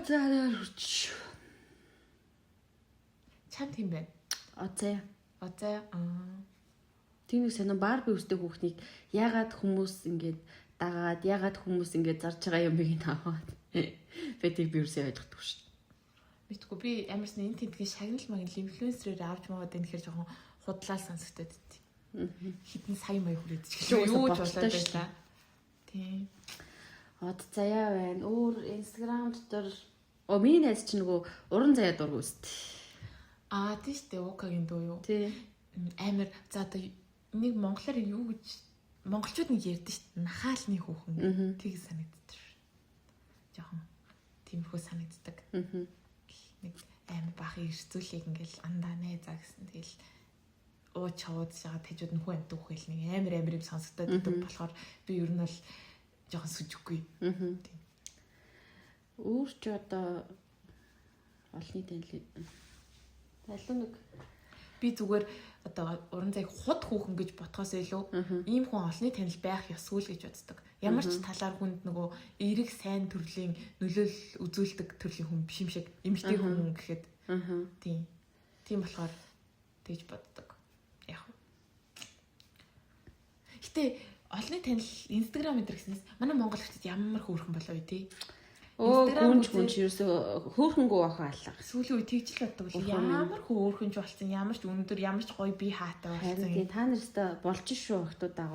За хурч. Чам тийм байна. Оцаа. Тийм нэг санаа Барби үстэй хүүхнийг ягаад хүмүүс ингээд дагаад ягаад хүмүүс ингээд зарж байгаа юм бийг аваад. Фэтиг би юусэн ойлгохгүй шүү. Мэдгүй би амарсан энэ тентгийн шагнал магнал инфлюенсерээр авч маад энэ хэр жоохон худлаа сонсогдоод байт. Хитэн сая мая хүрээд ч гэж юу ч болоод байлаа. Тийм. Од заяа байна. Өөр Instagram дотор миний найз чинь нөгөө уран заяа дург үст. Тийм шүү дээ. Укагийн дуу юу? Тий. Амар за одоо нэг монголоор юу гэж монголчууд нэг ярьдэн шүү дээ. Нахаалны хүүхэн. Тийг санагддаг шүү. Жохон тиймэрхүү санагддаг. Нэг амар бахын ирцүүлэг ингээл андаа найзаа гэсэн. Тэгэл ууч хаваад шагаад хажууд нь хүү амт үхэл нэг амар юм сонсогдоод идэв болохоор би ер нь бол жоохон сүжиггүй. Өөр ч одоо олны танил нэг би зүгээр одоо уран зайг худ хүүхэн гэж ботхоос илүү ийм хүн олны танил байх ёсгүй л гэж боддог. Ямар ч талаар хүнд нөгөө эерэг сайн төрлийн нөлөөлөл үзүүлдэг төрлийн хүн биш юм шиг эмэгтэй хүн гэхэд тийм болохоор тэгж боддог. Яг. Гэтэ олны танил Instagram энэ гэснээс манай монгол хүмүүс ямар хөөрхөн болоо үү тий. Гүнж ерөөсөө хөөхөнгөө ахаа аллаа. Сүүлийн үе тэгж л боддог бол ямар хөөхөнж болсон, ямар ч өндөр, ямар ч гоё бие хаатай болсон. Та нартай болж шүү охтуудаа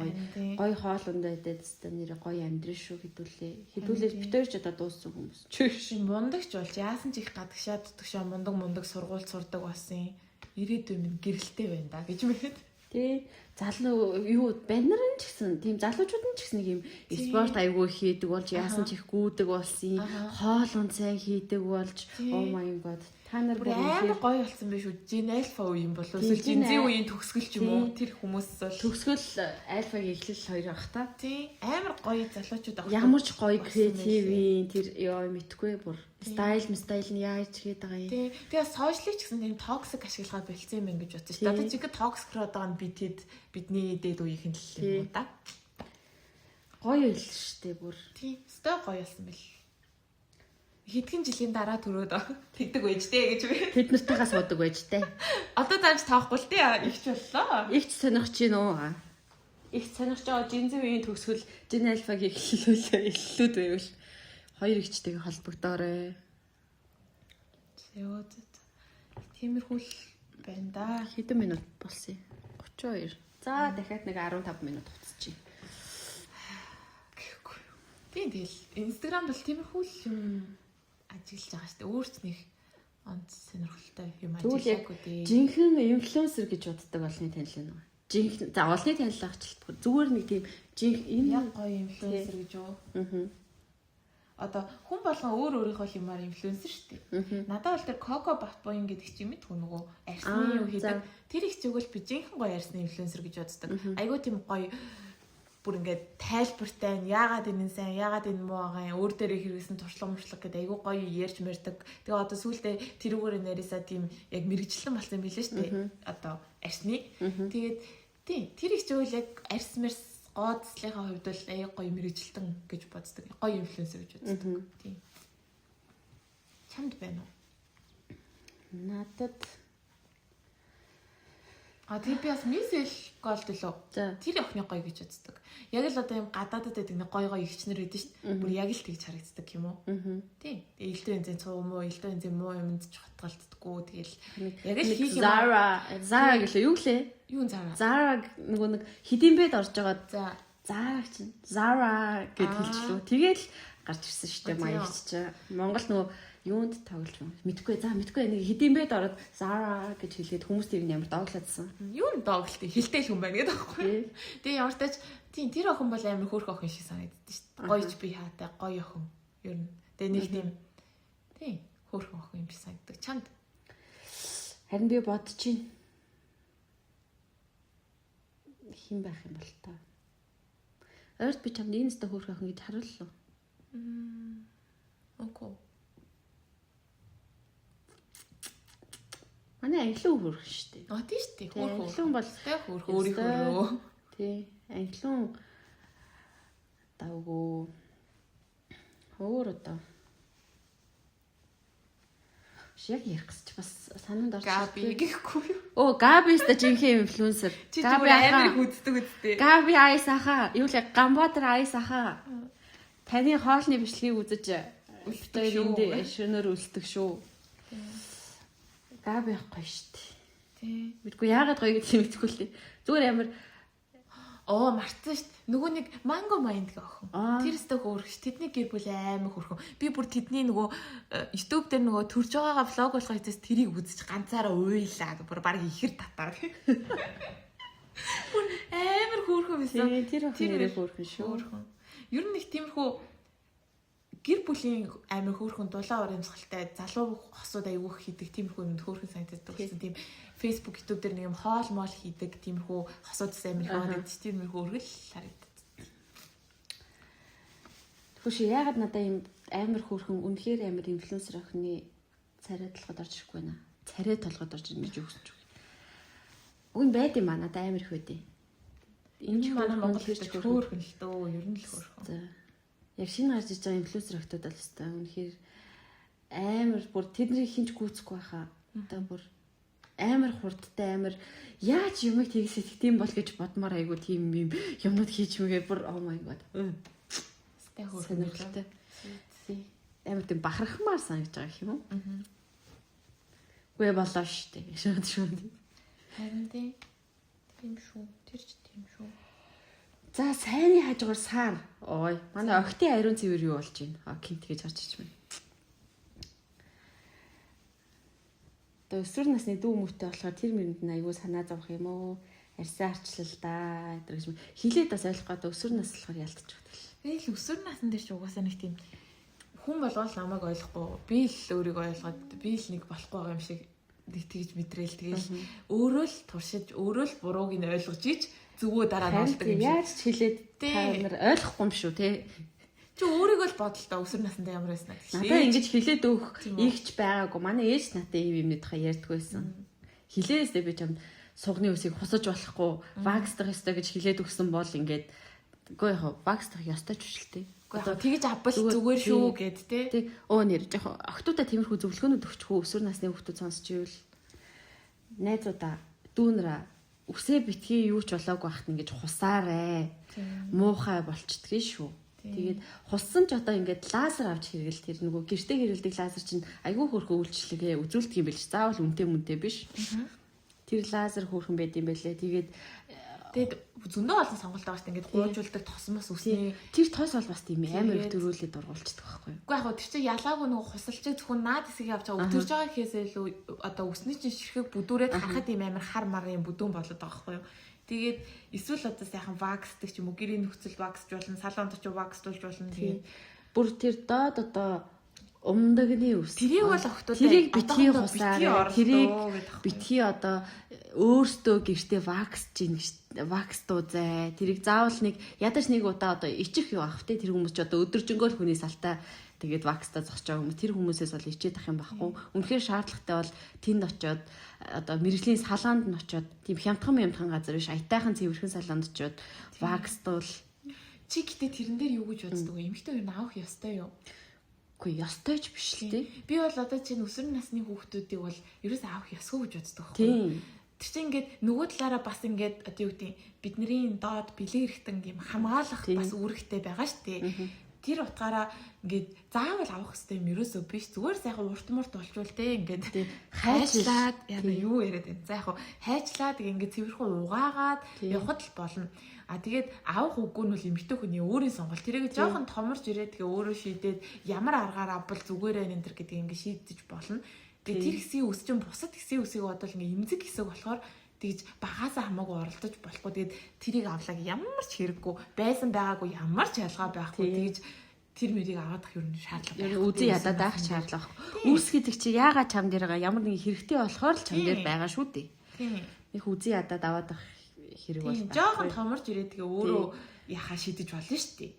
гоё хоол ундаа идээд өстой нэр гоё амьдрын шүү хэдүүлээ битэрч одоо дууссан хүмүүс. Чиш мундагч болж яасан ч их гадагшаад дутгшаа мундаг сургууль сурдаг болсон. Ирээдүйн минь гэрэлтэй байна да гэж мэд. Тий. Залуу юу баннер нь ч гэсэн тийм залуучууд нь ч гэсэн нэг юм спорт аягүй хийдэг болж яасан ч их гүйдэг болсон. Хоол унцай хийдэг болж oh my god. Та нар бүр гоё болсон биш үү? Жин альфа үе юм болов уу? Жинзи үеийн төгсгөл ч юм уу? Тэр хүмүүс бол төгсгөл альфагийн эхлэл хоёр ах та. Тий. Амар гоё залуучууд ах. Ямар ч гоё креативийн тэр ёо мэдхгүй бүр. Стайл нь яаж хийгээд байгаа юм. Тий. Тэгээ сошиалч гэсэн тийм токсик ашиглахад болцсон юм гэж бодсон шүү дээ. Одоо жигээ токсик байгаа нь бидний дээд үеийнхэн л юм уу да. Гоё л штэ бүр. Тий. Өстой гоё болсон бэл. Хэдхэн жилийн дараа төрөөд тэгдэг байжтэй гэж би. Тэд нартайгаа суудаг байжтэй. Одоо таамж таахгүй л тий ихч боллоо. Ихч сонирхож гин үү? Ихч сонирхож байгаа жинзэн үеийн төгсгөл жин альфагийн эхлэлүүд байвал хоёр ихчтэйгээ холбогдоорой. Зөө. Тиймэрхүү л байна да. Хэдэн минут болсон юм? 32. За дахиад нэг 15 минут хуцчих. Гэхгүй. Тэгэл Instagram бол тиймэрхүү л юм ажиглаж байгаа шүү дээ. Өөрт нэг онц сонирхолтой юм ажиллаагүй дээ. Жинхэнэ инфлюенсер гэж боддог олны танил байна. Жинхэнэ за олны танил агчлалт зүгээр нэг тийм энэ яг гоё инфлюенсер гэж юу? Одоо хүн болгон өөрийнхөө юмар инфлюенсер шүү дээ. Надад бол тэр Coco Botboy гэдэг чинь мэдгүй нөгөө арсны юу хийдэг. Тэр их зүгэл би жинхэнэ гоё арсны инфлюенсер гэж боддог. Айгуу тийм гоё бүр ингээд тайлбартай яагаад энэ сайн яагаад энэ муу байгаа юм өөр дээрээ хэрэгсэн туршлага гэдэг айгүй гоё ярьж мэрдэг. Тэгээ одоо сүүлдээ тэрүүгээр нарийсаа тийм яг мэрэгчлэн болсон юм билээ шүү дээ. Одоо арсны. Тэгээд тийм тэр их зүйл яг арс мэрс гооцлынхаа хувьд бол аяг гоё мэрэгчлэн гэж боддог. Гоё инфлюенсер гэж боддог. Тийм. Чамд байна уу? Надад тэр би бас мисэл голд лөө. Тэр охины гоё гэж боддог. Яг л одоо юм гадаадад байдаг нэг гоё ихчнэр байдаг шүү дээ. Бүр яг л тэгж харагддаг юм уу? Тийм. Элдв энзэн цуу муу, элдв энзэн муу юмд ч хатгалтдаггүй. Тэгэл яг л хийх юм. Zara гэлээ юу гэлээ? Юу Zara? Zara нөгөө нэг хэдийн бэд орж байгаа. Zara чинь Zara гэд хэлчихлөө. Тэгэл гарч ирсэн шүү дээ маягч чинь. Монгол нөгөө юунд тоглож байна? Мэдгүй нэг хэдийн бэд ороод Zara гэж хэлээд хүмүүс тэрийг ямар дооглоодсан. Юу н дооглолт хилтэй хүн байна гэдэг аахгүй. Тэгээ ямар ч тач тийм тэр охин бол амар хөөрхөн охин шиг санагддаг шүү дээ. Гоёч би хаатай гоё охин. Ер нь. Тэгээ нэг тийм хөөрхөн охин юм шиг санагддаг. Чамд харин би бодож чинь хин байх юм бол та. Өөрт би чамд энэ өстө хөөрхөн охин гэж харууллаа. Окей. Манай англиун хөрх шүү дээ. Тийм шүү дээ. Англиун бол хөрх өөрийнхөө. Тий. Англиун давгүй. Өөр одоо. Яг ярих гэж бас санаанд орж Габи гэхгүй юу? Габи өстө жинхэнэ инфлюенсер. Габи амар хүздэг үстэй. Габи айс аха. Юу л Гамбатар айс аха. Таны хоолны бичлэгийг үзэж өлтөө энд шөнөөр үлддэг шүү. Габи гоё шүү дээ. Тий. Мэдгүй яагаад гоё гэж мэдгүй л дээ. Зүгээр амар Оо мартсан шүү дээ. Нөгөө нэг Mango Mind гэх охин. Тэр өстө хөөрхөж. Тэдний гэр бүл амар хөөрхөн. Би бүр тэдний нөгөө YouTube дээр нөгөө төрж байгаагаа влог болгох хэвчээс тэрийг үзэж ганцаараа уйлаад бүр баг ихэр татаа. Бүр амар хөөрхөн байсан. Тэр нэрээ хөөрхөн шүү. Ер нь нэг тиймэрхүү гэр бүлийн амар хөөрхөн дулаан урамсгалтай залуу хосууд аягүй хийдэг тиймэрхүү юм хөөрхөн санагддаг гэсэн тийм Facebook YouTube дээр нэг юм хоол моол хийдэг тиймэрхүү хосууд амар хаадаг тиймэрхүү өргөл харагддаг. Тэгвэл яагаад надаа юм амар хөөрхөн үнэхээр амар инфлюенсер охины царай толгойд орж ирэхгүй байна. Царай толгойд орж ирнэ гэж үгсэж байна. Уг нь байд юм аа надаа амар их байдیں۔ Энэ манай Монгол хэлч хөөрхөн л дөө ер нь л хөөрхөн. Яг шинэ гарч иж байгаа инфлюенсер охтууд л хэвээр үнэхээр амар бүр тэднийг хинч гүйцэхгүй байхаа. Одоо бүр амар хурдтай амар яаж юмыг тгийс сэтгэдэм бол гэж бодмоор айгу тийм юм юмнууд хийж мэгээ бүр oh my god. Стэй хөөрхөнтэй. Амар тийм бахархмаар санагдаж байгаа юм уу? Үгүй болоо штэ. Шууд. Харин тийм шүү. Тэр ч тийм шүү. За сайнны хажуугаар сар. Ой, манай охтын ариун цэвэр юу болж байна? Окей, тэгэж харж ич байна. Тэгээ өсвөр насны дүү мөтэй болохоор тэр мэрэнд нь аягүй санаа зовх юм уу? Арьсан арчлал да гэдэг юм. Хилээд бас ойлгох гэдэг өсвөр нас болохоор ялтчих байдаг. Тэгээ л өсвөр насны дээр ч угаасаа нэг тийм хүн болгоол намайг ойлгохгүй. Би л өөрийгөө ойлгоод би л нэг болохгүй байгаа юм шиг тэгж мэдрээл тэгэл өөрөө л туршиж өөрөө л бурууг нь ойлгож ич зүгөө дараа нь олдог юм шиг. Яаж ч хилээд та нар ойлгохгүй юм шүү те. Чи өөрийгөө л бодолтой өсвөр насндаа ямар байсан гэж. Надаа ингэж хилээд өгөх ийгч байгаагүй. Манай ээж надад ийм юм нэдхэ ярьдаг байсан. Хилээсээ би чамд сугны үсийг хусаж болохгүй, ваксдах ёстой гэж хилээд өгсөн бол ингээд үгүй яа ваксдах ёстой ч үшилтэй. Одоо тэгж авбал зүгээр шүү гэд те. Тэг өө нэр жоохон охтуудаа тиймэрхүү зөвлөгөөнүүд өгчихөө өсвөр насны хүүхдүүд сонсч ивэл найзуудаа дүүнраа үсээ битгий юу ч болоогүй ахт ингэж хусаарэ. Муухай болчдгийг шүү. Тэгээд хуссан ч одоо ингээд лазер авч хэрэгэл тэр нөгөө гэртээ хэрэлдэг лазер чинь айгүй хөөрхөн үйлчлэгээ үзүүлдэг юм биш. Заавал үнэтэй биш. Тэр лазер хөөрхөн байд юм байлээ. Тэгээд зөндөө олон сонголт байгаа шүү дээ. Ингээд гуйжуулдаг тосмос үсний тэр тос бол бас тийм амар их төрүүлээд дургуулчихдаг байхгүй юу? Үгүй яг тэр чинь ялаагүй нөгөө хусалчиг зөвхөн наад хэсгийг авч байгаа өдөрж байгаа гэхээсээ илүү одоо үсний чинь ширхэг бүдүүрээд харахад юм амар хар марын бүдүүн болоод байгаа байхгүй юу? Тэгээд эсвэл одоо сайхан ваксдаг ч юм уу гэрийн нөхцөл ваксж болно, салонд очиж ваксдуулж болно. Тэгээд бүр тэр доод одоо умдагны үс. Тэрийг бол охтууд тэрийг битгий хусаар тэрийг битгий одоо өөртөө гэртээ вакс дуузай. Тэрийг заавал нэг ядаж нэг удаа одоо ичих юу авах те тэр хүмүүс ч одоо өдөржингөөр хүний салтаа тэгээд вакстаа зогсож байгаа хүмүүс тэр хүмүүсээс бол ичээд ах юм байхгүй. Үнэхээр шаардлагатай бол тэнд очиод одоо мэрэгжлийн салонд нь очиод тийм хямдхан газар биш аятайхан цэвэрхэн салонд очиод ваксдуул. Чи гэтээ тэрэн дээр юу гэж боддог вэ? Эмэгтэй юу авах ёстой юу? Үгүй ёстой ч биш л тий. Би бол одоо чинь өсвөр насны хүүхдүүдийг бол ерөөс авах ёсгүй гэж боддог байхгүй. Тийм. Тэр чинь ингээд нөгөө талаараа бас ингээд одоо юу гэдэг бидний доод бэлэг хэрэгтэн юм хамгаалах бас үүрэгтэй байгаа шүү дээ. Тэр утгаараа ингээд заавал авах хэрэгтэй юм ерөөсөө биш. Зүгээр сайхан уртмурт болчвол те ингээд хайчлаад яа юу яриад байна. За яг хайчлаад ингээд цэвэрхэн угаагаад явхад л болно. А тэгээд авах үгүй нь бол эмэгтэй хүний өөрийн сонголт. Тэрийг жоохон томорч ирээд тэгээ өөрөө шийдээд ямар аргаар авбал зүгээрээ энэ төр гэдэг ингээд шийдэж болно. Тэгээд тэр хэсгийн үс чинь бусад хэсгийн үсийг бодвол ингээд эмзэг хэсэг болохоор тэгж багаасаа хамаагүй оролдож болохгүй. Тэгээд тэрийг авлаа ямар ч хэрэггүй байсан байгаагүй ямар ч ялгаа байхгүй. Тэгж тэр мөрийг аваадах юм шаардлага байна. Үзэн ядаад авах шаардлага. Үс гэдэг чи яагаад чам дээр байгаа ямар нэгэн хэрэгтэй болохоор л чам дээр байгаа шүү дээ. Тийм. Их үзэн ядаад аваадах хэрэг бол байна. Жохон томорч ирээд тэгээ өөрөө яхаа шидэж болно шүү дээ.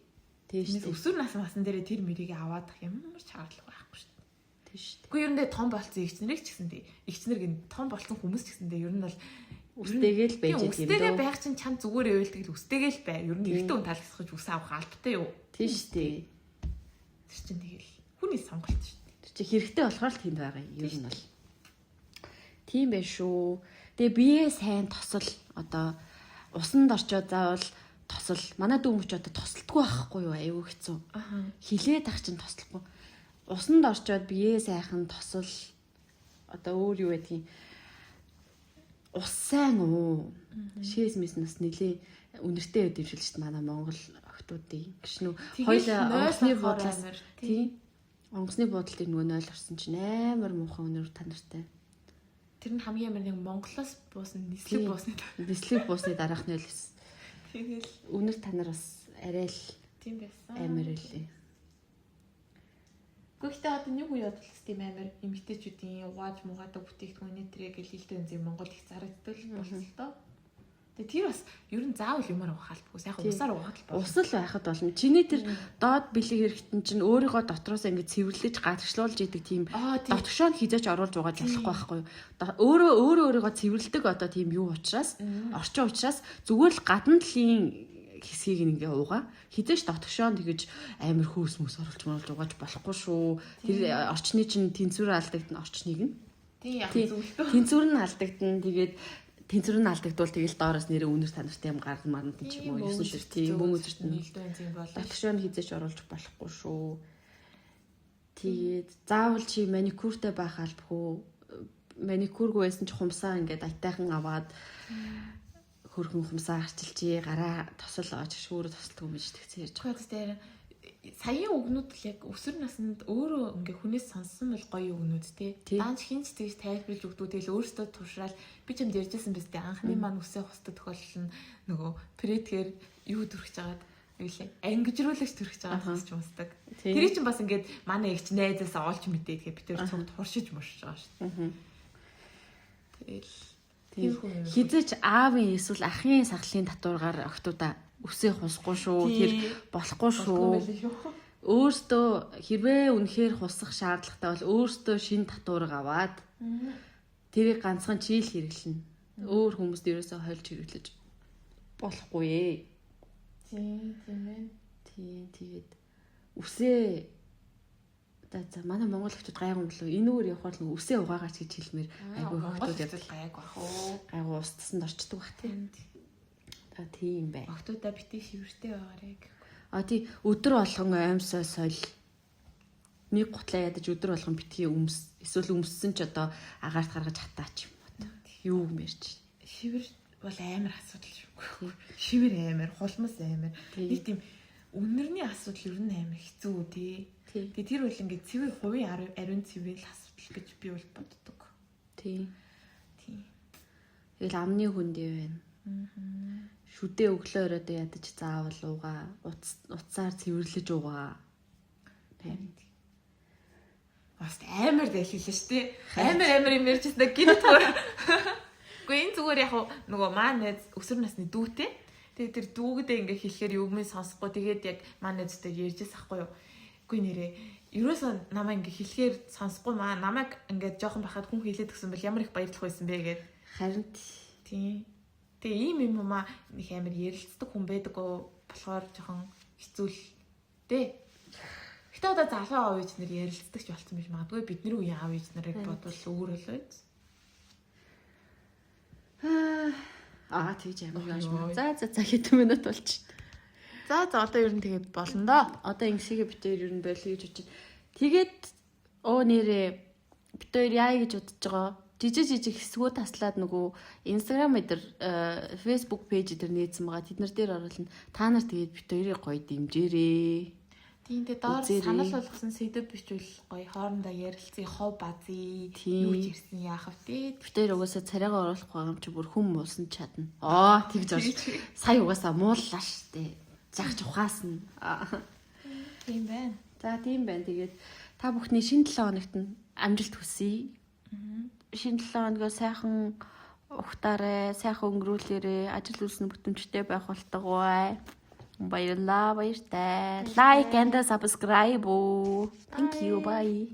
Тийм шүү. Өсвөр насны дээр тэр мөрийг аваадах ямар ч шаардлага байхгүй шүү дээ. Тийм шүү. Гэхдээ ер нь том болсон ихчнэрийг ч гэсэндээ ихчнэр гин том болсон хүмүүс ч гэсэндээ ер нь бол үстэйгээ л байж байгаа юм дөө. Үстэйгээ байх чинь чам зүгээр өөлдөг л үстэйгээ л бай. Ер нь эрэгтэй хүн талсгаж үс авах албатай юу? Тийм шүү дээ. Тэр чинь тэгэл хүний сонголт шүү дээ. Тэр чинь хэрэгтэй болохоор л тэнд байгаа юм. Ер нь бол. Тийм байх шүү. Тэгээ бие сайн тосол одоо усанд орчоод заавал тосол. Манай дүүмч одоо тосолдгүй байхгүй юу? Аюу хэцүү. Хилээд ах чинь тослохгүй. Усанд орчоод бие сайхан тосол одоо өөр юу байдгийг ус сайн уу? Шээс мис нас нэлээ үнэртэй байд юм шиг л шүү дээ манай Монгол охтуудын гişнүү хоёлаа онгоцны буудлаас тий онгоцны буудлын нөгөө 0 орсон чинь амар муухай үнэр танартай. Тэр нь хамгийн амар нэг Монголоос буусна нислэг буусны дараах нь л байсан. Тэгэл үнэр танар бас арай л тийм байсан. амар үлээ. Гэхдээ одоо нэг үе бодлоо тийм амар эмэгтэйчүүдийн угааж муугадаг бүтээгдэхүүний трэг хэлэлтэй үнзий Монгол их зарагддаг болсон л доо. Тэгээ тэр бас ер нь заавал юмар ухаалбгүй. Яг усаар ухаад л болно. Ус л байхад болно. Чиний тэр доод бэлэг хэрэгтэн чинь өөрийгөө дотроос ингэ цэвэрлэж гадагшлуулж идэг тийм дотгошоо хизээч оруулж угааж болохгүй байхгүй юу. Өөрийгөө цэвэрлдэг одоо тийм юу учраас орчин учраас зүгээр л гадна талын хэсгийг ингээ уугаа хизээч дотгошоо тэгэж амар хөөс мөс оруулж угааж болохгүй шүү. Тэр орчны чинь тэнцвэр алдагдана орчныг нь. Тийм яг зөвлөлтөө. Тэнцвэр нь алдагдана тэгээд тэнцвэр нь алдагдвал тэгэл доороос нэрээ үнэр танартай юм гар марна ч юм уу 9 шир тийм мөн үзэрт нь дотгошоо нь хизээч оруулж болохгүй шүү. Тэгээд заавал чи маникюртай байх албагүй маникюргүй байсан ч хумсаа ингээд айтайхан аваад хөрхөн хумсаа арчилчи гараа тосол оож шүүрэ тослдог юм биш тэгсэн ярьж байгаа. Тэгэхээр саяын үгнүүд л яг өсвөр наснд өөрөө ингээ хүнээс сонссон бол гоё үгнүүд те. Даанч хинч тэгж тайлбарлаж өгдөө тэгэл өөртөө туршраал би ч юм ярьжсэн биз дээ. Анхны маань үсээ хостой тохиолдол нь нөгөө претгээр юу төрөх жагаад юу лээ. Ангижруулагч төрөх жагаад сонсч юмсдаг. Тэр чинь бас ингээд манай эгч найзаас олж мэдээ тэгэхээр бид тэр цуг туршиж муршиж байгаа шүү. Тэгэл хизээч аавын эсвэл ахын сахлын татваргаар октоудаа үсээ хусахгүй шүү. Тэр болохгүй шүү. Өөртөө хэрвээ үнэхээр хусах шаардлагатай бол өөртөө шинэ татвар аваад тэрийг ганцхан чийл хэрэглэнэ. Өөр хүмүүст ерөөсөө хольж хэрэглэж болохгүй ээ. Тийм ээ. Тийм тэгээд үсээ за манай монгол хүмүүс гайгүй болов энүүгээр явахаар л үсээ угаагаач гэж хэлмээр айгүй хүмүүс явдаг гайг бах уу. Айгүй устсанд орчдөг бах тийм. Тийм бай. Охтуудаа битгий шивэртэй байгаарэ гэхгүй. Тий өдөр болгон аимсаа соль нэг гутлаа ядаж өдөр болгон битгий эсвэл өмссөн ч одоо агаарт гаргаж хатаач юм уу. Юу мэрч. Шивэр бол амар асуудал шүү. Шивэр амар, хулмас амар. Нэг тийм үнэрний асуудал ер нь амар хэцүү тий. Тэгээ тэр бол ингээд цэвэр хувийн ариун цэвэр л асуудал гэж би бол боддог. Тий. Тэгэл амны хүндээ байна. Шүдээ өглөө өрөөдөө ядаж заавал уугаа, утсаар цэвэрлэж уугаа. Бас амар дэлхийлээ шүү дээ. Амар юм ярьж байна гинтгээр. Гэхдээ энэ зүгээр яг нөгөө маань найз өсвөр насны дүүтэй. Тэгээ тэр дүүгдээ ингээ хэлэхээр юу юм сонсохгүй тэгээд яг маань найзтай ярьжээс ахгүй юу. Үгүй нэрээ ерөөсөө намаа ингээ хэлэхээр сонсохгүй маа намайг ингээ жоохон бахад хүн хэлээд гсэн бол ямар их баярлах байсан бэ гэд. Харин тийм. Тэгээ ийм юм аа нэг амар ярилцдаг хүн байдаг болохоор жоохон хэцүү л дээ. Гэтэ одоо залуу аав ээж нар ярилцдаг ч болцсон биш магадгүй бидний үеийн аав ээж нарыг бодвол өөр болоо. Тэгж амар яаш. За хэдэн минут болчих. За одоо ер нь тэгээд болно доо. Одоо ингэсийг битээр ер нь болио гэж бодчих. Тэгээд нэрээ битээр яа гэж бодож байгаа. Жижиг хэсгүүд таслаад нөгөө Instagram дээр Facebook пэйж дээр нээсэн байгаа. Тэд нар дээр оруулна. Та нар тэгээд битээрийг гоё дэмжээрээ. Тийм дээ доор санал болгосон сэдв бичвэл гоё хоорондоо ярилцъя, хов базъя, юу ч ирсэн яах вэ? Битээр угаасаа царайгаа оруулах байгаа юм чи бүр хүм муулсан чадна. Тэгж болж сая угаасаа мууллаа штэ. Загч ухаасна. Тийм байна. За тийм байна. Тэгээд та бүхний шинэ 7 хоногт нь амжилт хүсье. Шинэ 7 хоногоо сайхан ухтаарай, сайхан өнгөрүүлээрэй, ажил үйлс нь бүтэмжтэй байх болтугай. Баярлалаа, баяртай. Like and subscribe. Thank you. Bye.